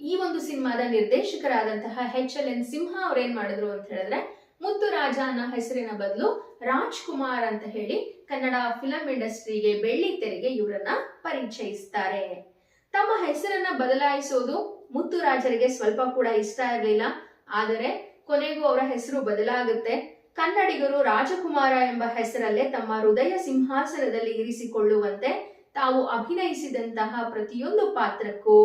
ಈ ಒಂದು ಸಿನಿಮಾದ ನಿರ್ದೇಶಕರಾದಂತಹ HLN ಸಿಂಹ ಅವ್ರೇನ್ ಮಾಡಿದ್ರು ಅಂತ ಹೇಳಿದ್ರೆ, ಮುತ್ತುರಾಜ ಅನ್ನೋ ಹೆಸರಿನ ಬದಲು ರಾಜ್ಕುಮಾರ್ ಅಂತ ಹೇಳಿ ಕನ್ನಡ ಫಿಲಂ ಇಂಡಸ್ಟ್ರಿಗೆ, ಬೆಳ್ಳಿ ತೆರೆಗೆ ಇವರನ್ನ ಪರಿಚಯಿಸ್ತಾರೆ. ತಮ್ಮ ಹೆಸರನ್ನ ಬದಲಾಯಿಸೋದು ಮುತ್ತುರಾಜರಿಗೆ ಸ್ವಲ್ಪ ಕೂಡ ಇಷ್ಟ ಇರಲಿಲ್ಲ. ಆದರೆ ಕೊನೆಗೂ ಅವರ ಹೆಸರು ಬದಲಾಗುತ್ತೆ. ಕನ್ನಡಿಗರು ರಾಜಕುಮಾರ ಎಂಬ ಹೆಸರಲ್ಲೇ ತಮ್ಮ ಹೃದಯ ಸಿಂಹಾಸನದಲ್ಲಿ ಇರಿಸಿಕೊಳ್ಳುವಂತೆ ತಾವು ಅಭಿನಯಿಸಿದಂತಹ ಪ್ರತಿಯೊಂದು ಪಾತ್ರಕ್ಕೂ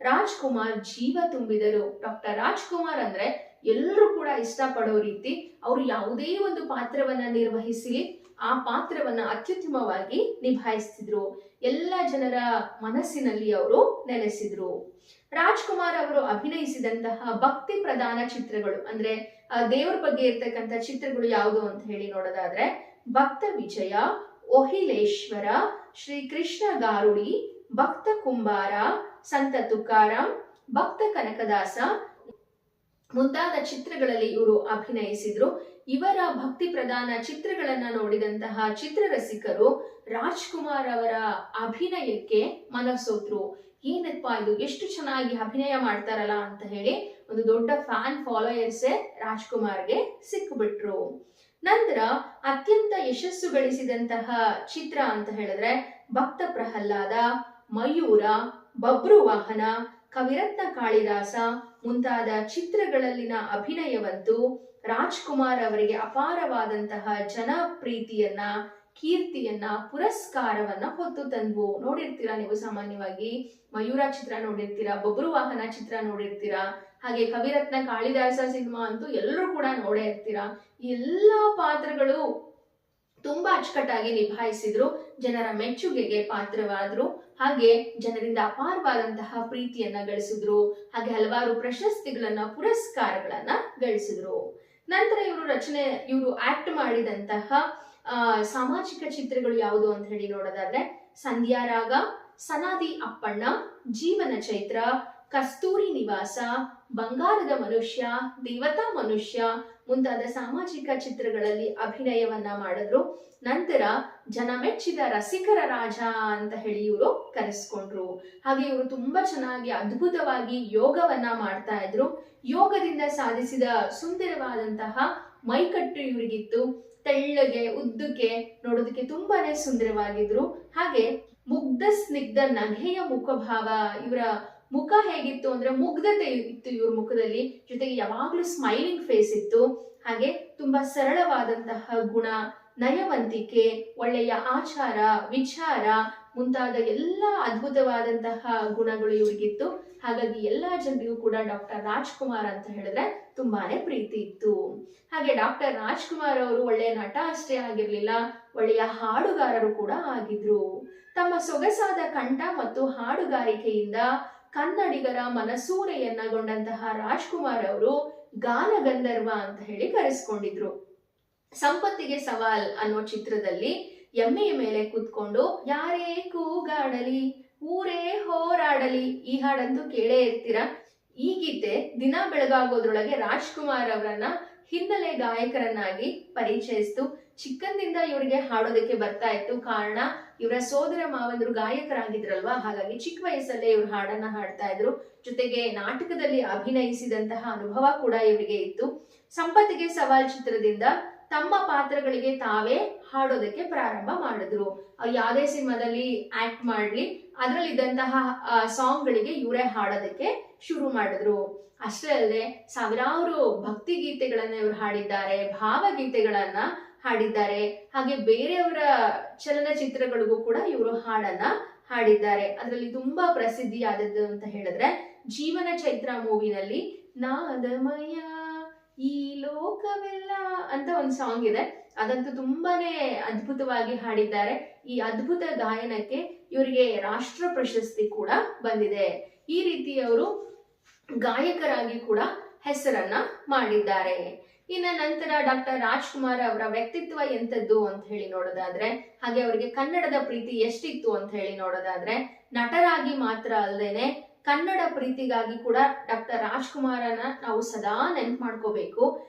ರಾಜ್ಕುಮಾರ್ ಜೀವ ತುಂಬಿದರು. ಡಾಕ್ಟರ್ ರಾಜ್ಕುಮಾರ್ ಅಂದ್ರೆ ಎಲ್ಲರೂ ಕೂಡ ಇಷ್ಟಪಡೋ ರೀತಿ ಅವರು ಯಾವುದೇ ಒಂದು ಪಾತ್ರವನ್ನ ನಿರ್ವಹಿಸಲಿ ಆ ಪಾತ್ರವನ್ನ ಅತ್ಯುತ್ತಮವಾಗಿ ನಿಭಾಯಿಸ್ತಿದ್ರು. ಎಲ್ಲ ಜನರ ಮನಸ್ಸಿನಲ್ಲಿ ಅವರು ನೆಲೆಸಿದ್ರು. ರಾಜ್ಕುಮಾರ್ ಅವರು ಅಭಿನಯಿಸಿದಂತಹ ಭಕ್ತಿ ಪ್ರಧಾನ ಚಿತ್ರಗಳು ಅಂದ್ರೆ ದೇವರ ಬಗ್ಗೆ ಇರ್ತಕ್ಕಂಥ ಚಿತ್ರಗಳು ಯಾವುದು ಅಂತ ಹೇಳಿ ನೋಡೋದಾದ್ರೆ, ಭಕ್ತ ವಿಜಯ, ಒಹಿಲೇಶ್ವರ, ಶ್ರೀ ಕೃಷ್ಣ ಗಾರುಡಿ, ಭಕ್ತ ಕುಂಬಾರ, ಸಂತ ತುಕಾರಾಮ್, ಭಕ್ತ ಕನಕದಾಸ, ಮುಂತಾದ ಚಿತ್ರಗಳಲ್ಲಿ ಇವರು ಅಭಿನಯಿಸಿದ್ರು. ಇವರ ಭಕ್ತಿ ಪ್ರಧಾನ ಚಿತ್ರಗಳನ್ನ ನೋಡಿದಂತಹ ಚಿತ್ರರಸಿಕರು ರಾಜ್ಕುಮಾರ್ ಅವರ ಅಭಿನಯಕ್ಕೆ ಮನಸೋತ್ರು. ಏನಪ್ಪಾ ಇದು, ಎಷ್ಟು ಚೆನ್ನಾಗಿ ಅಭಿನಯ ಮಾಡ್ತಾರಲ್ಲ ಅಂತ ಹೇಳಿ ಒಂದು ದೊಡ್ಡ ಫ್ಯಾನ್ ಫಾಲೋಯರ್ಸೇ ರಾಜ್ಕುಮಾರ್ಗೆ ಸಿಕ್ಕಿಬಿಟ್ರು. ನಂತರ ಅತ್ಯಂತ ಯಶಸ್ಸು ಗಳಿಸಿದಂತಹ ಚಿತ್ರ ಅಂತ ಹೇಳಿದ್ರೆ ಭಕ್ತ ಪ್ರಹ್ಲಾದ, ಮಯೂರ, ಬಬ್ರು ವಾಹನ, ಕವಿರತ್ನ ಕಾಳಿದಾಸ ಮುಂತಾದ ಚಿತ್ರಗಳಲ್ಲಿನ ಅಭಿನಯವಂತೂ ರಾಜ್ಕುಮಾರ್ ಅವರಿಗೆ ಅಪಾರವಾದಂತಹ ಜನಪ್ರೀತಿಯನ್ನ, ಕೀರ್ತಿಯನ್ನ, ಪುರಸ್ಕಾರವನ್ನ ಹೊತ್ತು ತಂದ್ವು. ನೋಡಿರ್ತೀರಾ ನೀವು, ಸಾಮಾನ್ಯವಾಗಿ ಮಯೂರ ಚಿತ್ರ ನೋಡಿರ್ತೀರಾ, ಬಬ್ರು ವಾಹನ ಚಿತ್ರ ನೋಡಿರ್ತೀರಾ, ಹಾಗೆ ಕವಿರತ್ನ ಕಾಳಿದಾಸ ಸಿನಿಮಾ ಅಂತೂ ಎಲ್ಲರೂ ಕೂಡ ನೋಡೇ ಇರ್ತೀರಾ. ಎಲ್ಲಾ ಪಾತ್ರಗಳು ತುಂಬಾ ಅಚ್ಚುಕಟ್ಟಾಗಿ ನಿಭಾಯಿಸಿದ್ರು, ಜನರ ಮೆಚ್ಚುಗೆಗೆ ಪಾತ್ರವಾದ್ರು, ಹಾಗೆ ಜನರಿಂದ ಅಪಾರವಾದಂತಹ ಪ್ರೀತಿಯನ್ನ ಗಳಿಸಿದ್ರು, ಹಾಗೆ ಹಲವಾರು ಪ್ರಶಸ್ತಿಗಳನ್ನ, ಪುರಸ್ಕಾರಗಳನ್ನ ಗಳಿಸಿದ್ರು. ನಂತರ ಇವರು ಆಕ್ಟ್ ಮಾಡಿದಂತಹ ಸಾಮಾಜಿಕ ಚಿತ್ರಗಳು ಯಾವುದು ಅಂತ ಹೇಳಿ ನೋಡೋದಾದ್ರೆ ಸಂಧ್ಯಾರಾಗ, ಸನಾದಿ ಅಪ್ಪಣ್ಣ, ಜೀವನ ಚೈತ್ರ, ಕಸ್ತೂರಿ ನಿವಾಸ, ಬಂಗಾರದ ಮನುಷ್ಯ, ದೇವತಾ ಮನುಷ್ಯ ಮುಂತಾದ ಸಾಮಾಜಿಕ ಚಿತ್ರಗಳಲ್ಲಿ ಅಭಿನಯವನ್ನ ಮಾಡಿದ್ರು. ನಂತರ ಜನಮೆಚ್ಚಿದ ರಸಿಕರ ರಾಜ ಅಂತ ಹೇಳಿ ಇವರು ಕರೆಸ್ಕೊಂಡ್ರು. ಹಾಗೆ ಇವರು ತುಂಬಾ ಚೆನ್ನಾಗಿ ಅದ್ಭುತವಾಗಿ ಯೋಗವನ್ನ ಮಾಡ್ತಾ ಇದ್ರು. ಯೋಗದಿಂದ ಸಾಧಿಸಿದ ಸುಂದರವಾದಂತಹ ಮೈಕಟ್ಟು ಇವರಿಗಿತ್ತು. ತೆಳ್ಳಗೆ, ಉದ್ದಕ್ಕೆ, ನೋಡೋದಕ್ಕೆ ತುಂಬಾನೇ ಸುಂದರವಾಗಿದ್ರು. ಹಾಗೆ ಮುಗ್ಧ ಸ್ನಿಗ್ಧ ನಗೆಯ ಮುಖಭಾವ, ಇವರ ಮುಖ ಹೇಗಿತ್ತು ಅಂದ್ರೆ ಮುಗ್ಧತೆ ಇತ್ತು ಇವ್ರ ಮುಖದಲ್ಲಿ, ಜೊತೆಗೆ ಯಾವಾಗ್ಲೂ ಸ್ಮೈಲಿಂಗ್ ಫೇಸ್ ಇತ್ತು. ಹಾಗೆ ತುಂಬಾ ಸರಳವಾದಂತಹ ಗುಣ, ನಯವಂತಿಕೆ, ಒಳ್ಳೆಯ ಆಚಾರ ವಿಚಾರ ಮುಂತಾದ ಎಲ್ಲ ಅದ್ಭುತವಾದಂತಹ ಗುಣಗಳು ಇವ್ರಿಗಿತ್ತು. ಹಾಗಾಗಿ ಎಲ್ಲಾ ಜನರಿಗೂ ಕೂಡ ಡಾಕ್ಟರ್ ರಾಜ್ಕುಮಾರ್ ಅಂತ ಹೇಳಿದ್ರೆ ತುಂಬಾನೇ ಪ್ರೀತಿ ಇತ್ತು. ಹಾಗೆ ಡಾಕ್ಟರ್ ರಾಜ್ಕುಮಾರ್ ಅವರು ಒಳ್ಳೆಯ ನಟ ಅಷ್ಟೇ ಆಗಿರ್ಲಿಲ್ಲ, ಒಳ್ಳೆಯ ಹಾಡುಗಾರರು ಕೂಡ ಆಗಿದ್ರು. ತಮ್ಮ ಸೊಗಸಾದ ಕಂಠ ಮತ್ತು ಹಾಡುಗಾರಿಕೆಯಿಂದ ಕನ್ನಡಿಗರ ಮನಸೂರೆಯನ್ನಗೊಂಡಂತಹ ರಾಜ್ಕುಮಾರ್ ಅವರು ಗಾನಗಂಧರ್ವ ಅಂತ ಹೇಳಿ ಕರೆಸ್ಕೊಂಡಿದ್ರು. ಸಂಪತ್ತಿಗೆ ಸವಾಲ್ ಅನ್ನೋ ಚಿತ್ರದಲ್ಲಿ ಎಮ್ಮೆಯ ಮೇಲೆ ಕೂತ್ಕೊಂಡು ಯಾರೇ ಕೂಗಾಡಲಿ ಊರೇ ಹೋರಾಡಲಿ, ಈ ಹಾಡಂತೂ ಕೇಳೇ ಇರ್ತೀರಾ. ಈ ಗೀತೆ ದಿನ ಬೆಳಗಾಗೋದ್ರೊಳಗೆ ರಾಜ್ಕುಮಾರ್ ಅವರನ್ನ ಹಿನ್ನೆಲೆ ಗಾಯಕರನ್ನಾಗಿ ಪರಿಚಯಿಸ್ತು. ಚಿಕ್ಕಂದಿಂದ ಇವರಿಗೆ ಹಾಡೋದಕ್ಕೆ ಬರ್ತಾ ಇತ್ತು. ಕಾರಣ ಇವರ ಸೋದರ ಮಾವಂದ್ರು ಗಾಯಕರಾಗಿದ್ರಲ್ವಾ, ಹಾಗಾಗಿ ಚಿಕ್ಕ ವಯಸ್ಸಲ್ಲೇ ಇವ್ರು ಹಾಡನ್ನ ಹಾಡ್ತಾ ಇದ್ರು. ಜೊತೆಗೆ ನಾಟಕದಲ್ಲಿ ಅಭಿನಯಿಸಿದಂತಹ ಅನುಭವ ಕೂಡ ಇವರಿಗೆ ಇತ್ತು. ಸಂಪತ್ತಿಗೆ ಸವಾಲ್ ಚಿತ್ರದಿಂದ ತಮ್ಮ ಪಾತ್ರಗಳಿಗೆ ತಾವೇ ಹಾಡೋದಕ್ಕೆ ಪ್ರಾರಂಭ ಮಾಡಿದ್ರು. ಯಾವುದೇ ಸಿನಿಮಾದಲ್ಲಿ ಆಕ್ಟ್ ಮಾಡ್ಲಿ, ಅದರಲ್ಲಿದ್ದಂತಹ ಸಾಂಗ್ ಗಳಿಗೆ ಇವರೇ ಹಾಡೋದಕ್ಕೆ ಶುರು ಮಾಡಿದ್ರು. ಅಷ್ಟೇ ಅಲ್ಲದೆ ಸಾವಿರಾರು ಭಕ್ತಿ ಗೀತೆಗಳನ್ನ ಇವರು ಹಾಡಿದ್ದಾರೆ, ಭಾವಗೀತೆಗಳನ್ನ ಹಾಡಿದ್ದಾರೆ. ಹಾಗೆ ಬೇರೆಯವರ ಚಲನಚಿತ್ರಗಳಿಗೂ ಕೂಡ ಇವರು ಹಾಡನ್ನ ಹಾಡಿದ್ದಾರೆ. ಅದರಲ್ಲಿ ತುಂಬಾ ಪ್ರಸಿದ್ಧಿಯಾದದ್ದು ಅಂತ ಹೇಳಿದ್ರೆ ಜೀವನ ಚೈತ್ರ ಮೂವಿನಲ್ಲಿ ನಾದಮಯ ಈ ಲೋಕವೆಲ್ಲ ಅಂತ ಒಂದು ಸಾಂಗ್ ಇದೆ. ಅದಂತೂ ತುಂಬಾನೇ ಅದ್ಭುತವಾಗಿ ಹಾಡಿದ್ದಾರೆ. ಈ ಅದ್ಭುತ ಗಾಯನಕ್ಕೆ ಇವರಿಗೆ ರಾಷ್ಟ್ರ ಪ್ರಶಸ್ತಿ ಕೂಡ ಬಂದಿದೆ. ಈ ರೀತಿ ಅವರು ಗಾಯಕರಾಗಿ ಕೂಡ ಹೆಸರನ್ನ ಮಾಡಿದ್ದಾರೆ. ಇನ್ನ ನಂತರ ಡಾಕ್ಟರ್ ರಾಜ್ಕುಮಾರ್ ಅವರ ವ್ಯಕ್ತಿತ್ವ ಎಂತದ್ದು ಅಂತ ಹೇಳಿ ನೋಡೋದಾದ್ರೆ, ಹಾಗೆ ಅವರಿಗೆ ಕನ್ನಡದ ಪ್ರೀತಿ ಎಷ್ಟಿತ್ತು ಅಂತ ಹೇಳಿ ನೋಡೋದಾದ್ರೆ, ನಟರಾಗಿ ಮಾತ್ರ ಅಲ್ಲದೇನೆ ಕನ್ನಡ ಪ್ರೀತಿಗಾಗಿ ಕೂಡ ಡಾಕ್ಟರ್ ರಾಜ್ಕುಮಾರನ ನಾವು ಸದಾ ನೆನ್ಪು ಮಾಡ್ಕೋಬೇಕು.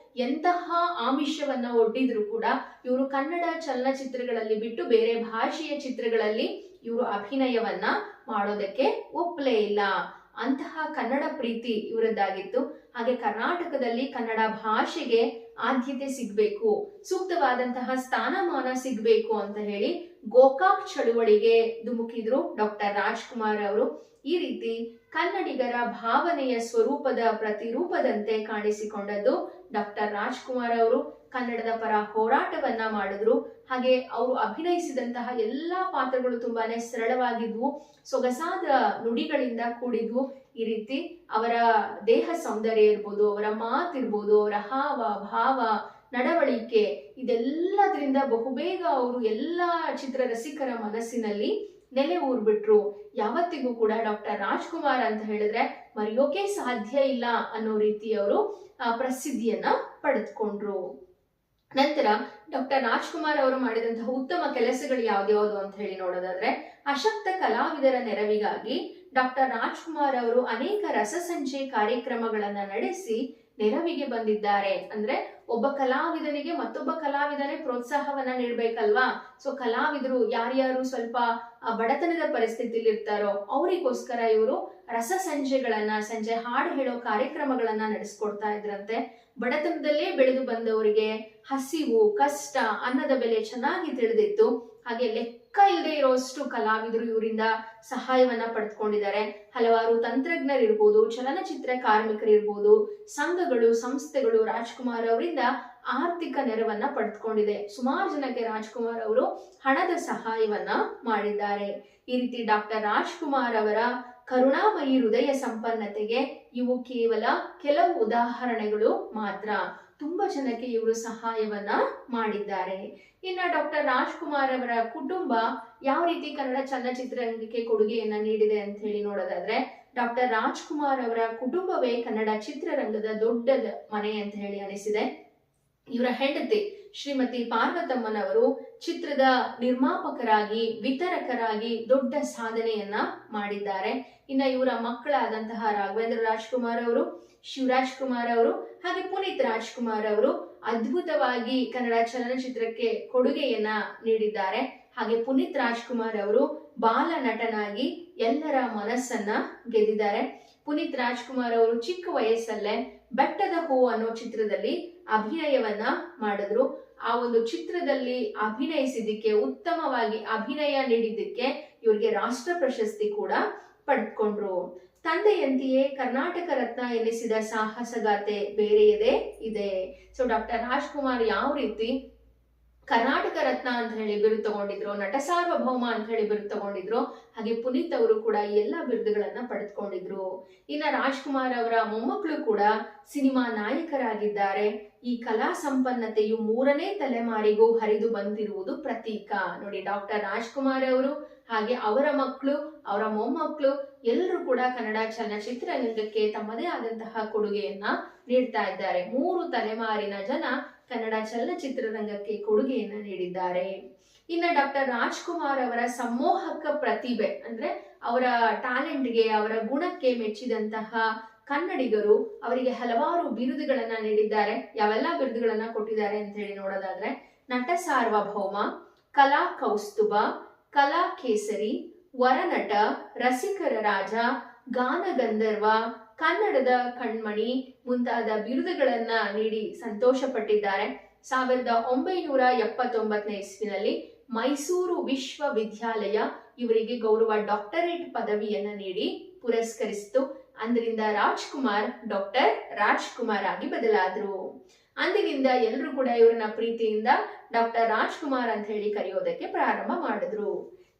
ಎಂತಹ ಆಮಿಷವನ್ನ ಒಡ್ಡಿದ್ರು ಕೂಡ ಇವರು ಕನ್ನಡ ಚಲನಚಿತ್ರಗಳಲ್ಲಿ ಬಿಟ್ಟು ಬೇರೆ ಭಾಷೆಯ ಚಿತ್ರಗಳಲ್ಲಿ ಇವರು ಅಭಿನಯವನ್ನ ಮಾಡೋದಕ್ಕೆ ಒಪ್ಪಲೇ ಇಲ್ಲ. ಅಂತಹ ಕನ್ನಡ ಪ್ರೀತಿ ಇವರದ್ದಾಗಿತ್ತು. ಹಾಗೆ ಕರ್ನಾಟಕದಲ್ಲಿ ಕನ್ನಡ ಭಾಷೆಗೆ ಆದ್ಯತೆ ಸಿಗ್ಬೇಕು, ಸೂಕ್ತವಾದಂತಹ ಸ್ಥಾನಮಾನ ಸಿಗ್ಬೇಕು ಅಂತ ಹೇಳಿ ಗೋಕಾಕ್ ಚಳುವಳಿಗೆ ಧುಮುಕಿದ್ರು ಡಾಕ್ಟರ್ ರಾಜ್ಕುಮಾರ್ ಅವರು. ಈ ರೀತಿ ಕನ್ನಡಿಗರ ಭಾವನೆಯ ಸ್ವರೂಪದ ಪ್ರತಿರೂಪದಂತೆ ಕಾಣಿಸಿಕೊಂಡದ್ದು ಡಾಕ್ಟರ್ ರಾಜ್ಕುಮಾರ್ ಅವರು. ಕನ್ನಡದ ಪರ ಹೋರಾಟವನ್ನ ಮಾಡಿದ್ರು. ಹಾಗೆ ಅವರು ಅಭಿನಯಿಸಿದಂತಹ ಎಲ್ಲಾ ಪಾತ್ರಗಳು ತುಂಬಾನೇ ಸರಳವಾಗಿದ್ವು, ಸೊಗಸಾದ ನುಡಿಗಳಿಂದ ಕೂಡಿದ್ವು. ಈ ರೀತಿ ಅವರ ದೇಹ ಸೌಂದರ್ಯ ಇರ್ಬೋದು, ಅವರ ಮಾತಿರ್ಬೋದು, ಅವರ ಹಾವ ಭಾವ ನಡವಳಿಕೆ ಇದೆಲ್ಲದರಿಂದ ಬಹುಬೇಗ ಅವರು ಎಲ್ಲಾ ಚಿತ್ರರಸಿಕರ ಮನಸ್ಸಿನಲ್ಲಿ ನೆಲೆ ಊರ್ಬಿಟ್ರು. ಯಾವತ್ತಿಗೂ ಕೂಡ ಡಾಕ್ಟರ್ ರಾಜ್ಕುಮಾರ್ ಅಂತ ಹೇಳಿದ್ರೆ ಮರೆಯೋಕೆ ಸಾಧ್ಯ ಇಲ್ಲ ಅನ್ನೋ ರೀತಿ ಅವರು ಪ್ರಸಿದ್ಧಿಯನ್ನ ಪಡೆದುಕೊಂಡ್ರು. ನಂತರ ಡಾಕ್ಟರ್ ರಾಜ್ಕುಮಾರ್ ಅವರು ಮಾಡಿದಂತಹ ಉತ್ತಮ ಕೆಲಸಗಳು ಯಾವ್ದ್ಯಾವ್ದು ಅಂತ ಹೇಳಿ ನೋಡೋದಾದ್ರೆ, ಅಶಕ್ತ ಕಲಾವಿದರ ನೆರವಿಗಾಗಿ ಡಾಕ್ಟರ್ ರಾಜ್ಕುಮಾರ್ ಅವರು ಅನೇಕ ರಸಸಂಚೆ ಕಾರ್ಯಕ್ರಮಗಳನ್ನ ನಡೆಸಿ ನೆರವಿಗೆ ಬಂದಿದ್ದಾರೆ. ಅಂದ್ರೆ ಒಬ್ಬ ಕಲಾವಿದನಿಗೆ ಮತ್ತೊಬ್ಬ ಕಲಾವಿದನೇ ಪ್ರೋತ್ಸಾಹವನ್ನ ನೀಡ್ಬೇಕಲ್ವಾ. ಸೊ ಕಲಾವಿದರು ಯಾರ್ಯಾರು ಸ್ವಲ್ಪ ಬಡತನದ ಪರಿಸ್ಥಿತಿಲಿ ಇರ್ತಾರೋ ಅವರಿಗೋಸ್ಕರ ಇವರು ರಸಸಂಚೆಗಳನ್ನ, ಸಂಜೆ ಹಾಡು ಹೇಳೋ ಕಾರ್ಯಕ್ರಮಗಳನ್ನ ನಡೆಸ್ಕೊಡ್ತಾ ಇದ್ರಂತೆ. ಬಡತನದಲ್ಲೇ ಬೆಳೆದು ಬಂದವರಿಗೆ ಹಸಿವು, ಕಷ್ಟ, ಅನ್ನದ ಬೆಲೆ ಚೆನ್ನಾಗಿ ತಿಳಿದಿತ್ತು. ಹಾಗೆ ಲೆಕ್ಕ ಇಲ್ಲದೆ ಇರೋಷ್ಟು ಕಲಾವಿದರು ಇವರಿಂದ ಸಹಾಯವನ್ನ ಪಡೆದುಕೊಂಡಿದ್ದಾರೆ. ಹಲವಾರು ತಂತ್ರಜ್ಞರಿರ್ಬೋದು, ಚಲನಚಿತ್ರ ಕಾರ್ಮಿಕರಿರ್ಬೋದು, ಸಂಘಗಳು, ಸಂಸ್ಥೆಗಳು ರಾಜ್ಕುಮಾರ್ ಅವರಿಂದ ಆರ್ಥಿಕ ನೆರವನ್ನ ಪಡೆದುಕೊಂಡಿದೆ. ಸುಮಾರು ಜನಕ್ಕೆ ರಾಜ್ಕುಮಾರ್ ಅವರು ಹಣದ ಸಹಾಯವನ್ನ ಮಾಡಿದ್ದಾರೆ. ಈ ರೀತಿ ಡಾಕ್ಟರ್ ರಾಜ್ಕುಮಾರ್ ಅವರ ಕರುಣಾಮಯಿ ಹೃದಯ ಸಂಪನ್ನತೆಗೆ ಇವು ಕೇವಲ ಕೆಲವು ಉದಾಹರಣೆಗಳು ಮಾತ್ರ. ತುಂಬಾ ಜನಕ್ಕೆ ಇವರು ಸಹಾಯವನ್ನ ಮಾಡಿದ್ದಾರೆ. ಇನ್ನ ಡಾಕ್ಟರ್ ರಾಜ್ಕುಮಾರ್ ಅವರ ಕುಟುಂಬ ಯಾವ ರೀತಿ ಕನ್ನಡ ಚಲನಚಿತ್ರರಂಗಕ್ಕೆ ಕೊಡುಗೆಯನ್ನ ನೀಡಿದೆ ಅಂತ ಹೇಳಿ ನೋಡೋದಾದ್ರೆ, ಡಾಕ್ಟರ್ ರಾಜ್ಕುಮಾರ್ ಅವರ ಕುಟುಂಬವೇ ಕನ್ನಡ ಚಿತ್ರರಂಗದ ದೊಡ್ಡ ಮನೆ ಅಂತ ಹೇಳಿ ಅನಿಸಿದೆ. ಇವರ ಹೆಂಡತಿ ಶ್ರೀಮತಿ ಪಾರ್ವತಮ್ಮನವರು ಚಿತ್ರದ ನಿರ್ಮಾಪಕರಾಗಿ, ವಿತರಕರಾಗಿ ದೊಡ್ಡ ಸಾಧನೆಯನ್ನ ಮಾಡಿದ್ದಾರೆ. ಇನ್ನ ಇವರ ಮಕ್ಕಳಾದಂತಹ ರಾಘವೇಂದ್ರ ರಾಜ್ಕುಮಾರ್ ಅವರು, ಶಿವರಾಜ್ ಕುಮಾರ್ ಅವರು ಹಾಗೆ ಪುನೀತ್ ರಾಜ್ಕುಮಾರ್ ಅವರು ಅದ್ಭುತವಾಗಿ ಕನ್ನಡ ಚಲನಚಿತ್ರಕ್ಕೆ ಕೊಡುಗೆಯನ್ನ ನೀಡಿದ್ದಾರೆ. ಹಾಗೆ ಪುನೀತ್ ರಾಜ್ಕುಮಾರ್ ಅವರು ಬಾಲ ನಟನಾಗಿ ಎಲ್ಲರ ಮನಸ್ಸನ್ನ ಗೆದ್ದಿದ್ದಾರೆ. ಪುನೀತ್ ರಾಜ್ಕುಮಾರ್ ಅವರು ಚಿಕ್ಕ ವಯಸ್ಸಲ್ಲೇ ಬೆಟ್ಟದ ಹೂ ಅನ್ನೋ ಚಿತ್ರದಲ್ಲಿ ಅಭಿನಯವನ್ನ ಮಾಡಿದ್ರು. ಆ ಒಂದು ಚಿತ್ರದಲ್ಲಿ ಅಭಿನಯಿಸಿದ್ದಕ್ಕೆ, ಉತ್ತಮವಾಗಿ ಅಭಿನಯ ನೀಡಿದ್ದಕ್ಕೆ ಇವರಿಗೆ ರಾಷ್ಟ್ರ ಪ್ರಶಸ್ತಿ ಕೂಡ ಪಡೆದುಕೊಂಡ್ರು. ತಂದೆಯಂತೆಯೇ ಕರ್ನಾಟಕ ರತ್ನ ಎನಿಸಿದ ಸಾಹಸಗಾಥೆ ಬೇರೆಯದೇ ಇದೆ. ಸೊ ಡಾಕ್ಟರ್ ರಾಜ್ಕುಮಾರ್ ಯಾವ ರೀತಿ ಕರ್ನಾಟಕ ರತ್ನ ಅಂತ ಹೇಳಿ ಬಿರುದು ತಗೊಂಡಿದ್ರು, ನಟ ಸಾರ್ವಭೌಮ ಅಂತ ಹೇಳಿ ಬಿರುದು ತಗೊಂಡಿದ್ರು, ಹಾಗೆ ಪುನೀತ್ ಅವರು ಕೂಡ ಈ ಎಲ್ಲಾ ಬಿರುದುಗಳನ್ನ ಪಡೆದುಕೊಂಡಿದ್ರು. ಇನ್ನ ರಾಜ್ಕುಮಾರ್ ಅವರ ಮೊಮ್ಮಕ್ಕಳು ಕೂಡ ಸಿನಿಮಾ ನಾಯಕರಾಗಿದ್ದಾರೆ. ಈ ಕಲಾ ಸಂಪನ್ನತೆಯು 3ನೇ ತಲೆಮಾರಿಗೂ ಹರಿದು ಬಂದಿರುವುದು ಪ್ರತೀಕ. ನೋಡಿ, ಡಾಕ್ಟರ್ ರಾಜ್ಕುಮಾರ್ ಅವರು ಹಾಗೆ ಅವರ ಮಕ್ಕಳು, ಅವರ ಮೊಮ್ಮಕ್ಕಳು ಎಲ್ಲರೂ ಕೂಡ ಕನ್ನಡ ಚಲನಚಿತ್ರರಂಗಕ್ಕೆ ತಮ್ಮದೇ ಆದಂತಹ ಕೊಡುಗೆಯನ್ನ ನೀಡ್ತಾ ಇದ್ದಾರೆ. 3 ತಲೆಮಾರಿನ ಜನ ಕನ್ನಡ ಚಲನಚಿತ್ರರಂಗಕ್ಕೆ ಕೊಡುಗೆಯನ್ನ ನೀಡಿದ್ದಾರೆ. ಇನ್ನ ಡಾಕ್ಟರ್ ರಾಜ್ಕುಮಾರ್ ಅವರ ಸಂಮೋಹಕ ಪ್ರತಿಭೆ ಅಂದ್ರೆ ಅವರ ಟ್ಯಾಲೆಂಟ್ಗೆ, ಅವರ ಗುಣಕ್ಕೆ ಮೆಚ್ಚಿದಂತಹ ಕನ್ನಡಿಗರು ಅವರಿಗೆ ಹಲವಾರು ಬಿರುದುಗಳನ್ನ ನೀಡಿದ್ದಾರೆ. ಯಾವೆಲ್ಲ ಬಿರುದುಗಳನ್ನ ಕೊಟ್ಟಿದ್ದಾರೆ ಅಂತ ಹೇಳಿ ನೋಡೋದಾದ್ರೆ, ನಟ ಸಾರ್ವಭೌಮ, ಕಲಾ ಕೌಸ್ತುಭ, ಕಲಾ ಕೇಸರಿ, ವರನಟ, ರಸಿಕರ ರಾಜ, ಗಾನ ಗಂಧರ್ವ, ಕನ್ನಡದ ಕಣ್ಮಣಿ ಮುಂತಾದ ಬಿರುದುಗಳನ್ನ ನೀಡಿ ಸಂತೋಷ ಪಟ್ಟಿದ್ದಾರೆ. 1979ನೇ ಇಸ್ವಿನಲ್ಲಿ ಮೈಸೂರು ವಿಶ್ವವಿದ್ಯಾಲಯ ಇವರಿಗೆ ಗೌರವ ಡಾಕ್ಟರೇಟ್ ಪದವಿಯನ್ನ ನೀಡಿ ಪುರಸ್ಕರಿಸಿತು. ಅಂದಿನಿಂದ ರಾಜ್ಕುಮಾರ್ ಡಾಕ್ಟರ್ ರಾಜ್ಕುಮಾರ್ ಆಗಿ ಬದಲಾದ್ರು. ಅಂದಿನಿಂದ ಎಲ್ಲರೂ ಕೂಡ ಇವರನ್ನ ಪ್ರೀತಿಯಿಂದ ಡಾಕ್ಟರ್ ರಾಜ್ಕುಮಾರ್ ಅಂತ ಹೇಳಿ ಕರೆಯೋದಕ್ಕೆ ಪ್ರಾರಂಭ ಮಾಡಿದ್ರು.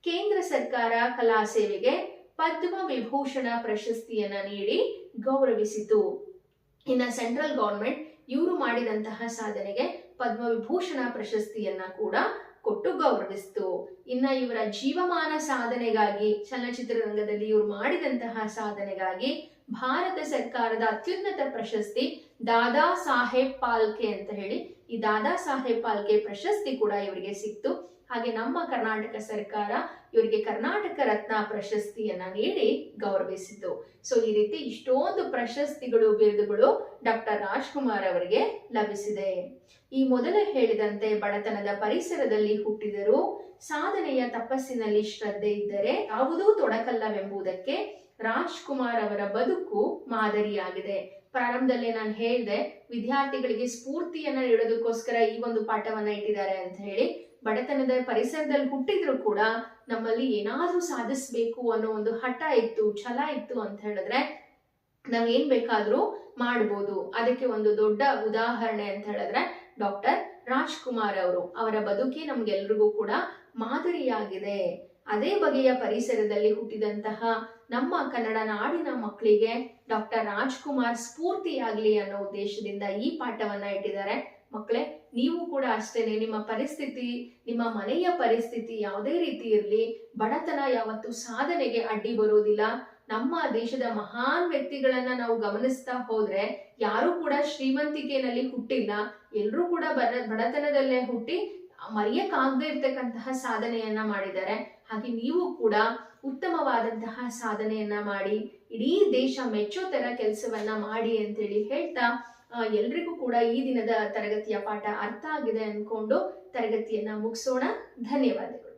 ಕೇಂದ್ರ ಸರ್ಕಾರ ಕಲಾ ಸೇವೆಗೆ ಪದ್ಮ ವಿಭೂಷಣ ಪ್ರಶಸ್ತಿಯನ್ನ ನೀಡಿ ಗೌರವಿಸಿತು. ಇನ್ನ ಸೆಂಟ್ರಲ್ ಗವರ್ಮೆಂಟ್ ಇವರು ಮಾಡಿದಂತಹ ಸಾಧನೆಗೆ ಪದ್ಮ ವಿಭೂಷಣ ಪ್ರಶಸ್ತಿಯನ್ನ ಕೂಡ ಕೊಟ್ಟು ಗೌರವಿಸಿತು. ಇನ್ನ ಇವರ ಜೀವಮಾನ ಸಾಧನೆಗಾಗಿ, ಚಲನಚಿತ್ರರಂಗದಲ್ಲಿ ಇವರು ಮಾಡಿದಂತಹ ಸಾಧನೆಗಾಗಿ ಭಾರತ ಸರ್ಕಾರದ ಅತ್ಯುನ್ನತ ಪ್ರಶಸ್ತಿ ದಾದಾ ಸಾಹೇಬ್ ಪಾಲ್ಕೆ ಅಂತ ಹೇಳಿ, ಈ ದಾದಾ ಸಾಹೇಬ್ ಪಾಲ್ಕೆ ಪ್ರಶಸ್ತಿ ಕೂಡ ಇವರಿಗೆ ಸಿಕ್ತು. ಹಾಗೆ ನಮ್ಮ ಕರ್ನಾಟಕ ಸರ್ಕಾರ ಇವರಿಗೆ ಕರ್ನಾಟಕ ರತ್ನ ಪ್ರಶಸ್ತಿಯನ್ನ ನೀಡಿ ಗೌರವಿಸಿತು. ಸೊ ಈ ರೀತಿ ಇಷ್ಟೊಂದು ಪ್ರಶಸ್ತಿಗಳು, ಬಿರುದುಗಳು ಡಾಕ್ಟರ್ ರಾಜ್ಕುಮಾರ್ ಅವರಿಗೆ ಲಭಿಸಿದೆ. ಈ ಮೊದಲೇ ಹೇಳಿದಂತೆ ಬಡತನದ ಪರಿಸರದಲ್ಲಿ ಹುಟ್ಟಿದರೂ ಸಾಧನೆಯ ತಪಸ್ಸಿನಲ್ಲಿ ಶ್ರದ್ಧೆ ಇದ್ದರೆ ಯಾವುದೂ ತೊಡಕಲ್ಲವೆಂಬುದಕ್ಕೆ ರಾಜ್ಕುಮಾರ್ ಅವರ ಬದುಕು ಮಾದರಿಯಾಗಿದೆ. ಪ್ರಾರಂಭದಲ್ಲೇ ನಾನು ಹೇಳಿದೆ, ವಿದ್ಯಾರ್ಥಿಗಳಿಗೆ ಸ್ಫೂರ್ತಿಯನ್ನ ನೀಡೋದಕ್ಕೋಸ್ಕರ ಈ ಒಂದು ಪಾಠವನ್ನ ಇಟ್ಟಿದ್ದಾರೆ ಅಂತ ಹೇಳಿ. ಬಡತನದ ಪರಿಸರದಲ್ಲಿ ಹುಟ್ಟಿದ್ರು ಕೂಡ ನಮ್ಮಲ್ಲಿ ಏನಾದ್ರೂ ಸಾಧಿಸ್ಬೇಕು ಅನ್ನೋ ಒಂದು ಹಠ ಇತ್ತು, ಛಲ ಇತ್ತು ಅಂತ ಹೇಳಿದ್ರೆ ನಾವ್ ಏನ್ ಬೇಕಾದ್ರೂ ಮಾಡ್ಬೋದು. ಅದಕ್ಕೆ ಒಂದು ದೊಡ್ಡ ಉದಾಹರಣೆ ಅಂತ ಹೇಳಿದ್ರೆ ಡಾಕ್ಟರ್ ರಾಜ್ಕುಮಾರ್ ಅವರು, ಅವರ ಬದುಕೇ ನಮ್ಗೆಲ್ರಿಗೂ ಕೂಡ ಮಾದರಿಯಾಗಿದೆ. ಅದೇ ಬಗೆಯ ಪರಿಸರದಲ್ಲಿ ಹುಟ್ಟಿದಂತಹ ನಮ್ಮ ಕನ್ನಡ ನಾಡಿನ ಮಕ್ಕಳಿಗೆ ಡಾಕ್ಟರ್ ರಾಜ್ಕುಮಾರ್ ಸ್ಫೂರ್ತಿಯಾಗ್ಲಿ ಅನ್ನೋ ಉದ್ದೇಶದಿಂದ ಈ ಪಾಠವನ್ನ ಇಟ್ಟಿದ್ದಾರೆ. ಮಕ್ಕಳೇ, ನೀವು ಕೂಡ ಅಷ್ಟೇನೆ, ನಿಮ್ಮ ಪರಿಸ್ಥಿತಿ, ನಿಮ್ಮ ಮನೆಯ ಪರಿಸ್ಥಿತಿ ಯಾವುದೇ ರೀತಿ ಇರಲಿ, ಬಡತನ ಯಾವತ್ತು ಸಾಧನೆಗೆ ಅಡ್ಡಿ ಬರೋದಿಲ್ಲ. ನಮ್ಮ ದೇಶದ ಮಹಾನ್ ವ್ಯಕ್ತಿಗಳನ್ನ ನಾವು ಗಮನಿಸ್ತಾ ಹೋದ್ರೆ ಯಾರು ಕೂಡ ಶ್ರೀಮಂತಿಕೆಯಲ್ಲಿ ಹುಟ್ಟಿಲ್ಲ, ಎಲ್ಲರೂ ಕೂಡ ಬಡತನದಲ್ಲೇ ಹುಟ್ಟಿ ಮರೆಯಕ್ಕಾಗದೇ ಇರ್ತಕ್ಕಂತಹ ಸಾಧನೆಯನ್ನ ಮಾಡಿದ್ದಾರೆ. ಹಾಗೆ ನೀವು ಕೂಡ ಉತ್ತಮವಾದಂತಹ ಸಾಧನೆಯನ್ನ ಮಾಡಿ ಇಡೀ ದೇಶ ಮೆಚ್ಚೋ ತರ ಕೆಲಸವನ್ನ ಮಾಡಿ ಅಂತೇಳಿ ಹೇಳ್ತಾ ಎಲ್ರಿಗೂ ಕೂಡ ಈ ದಿನದ ತರಗತಿಯ ಪಾಠ ಅರ್ಥ ಆಗಿದೆ ಅನ್ಕೊಂಡು ತರಗತಿಯನ್ನ ಮುಗಿಸೋಣ. ಧನ್ಯವಾದಗಳು.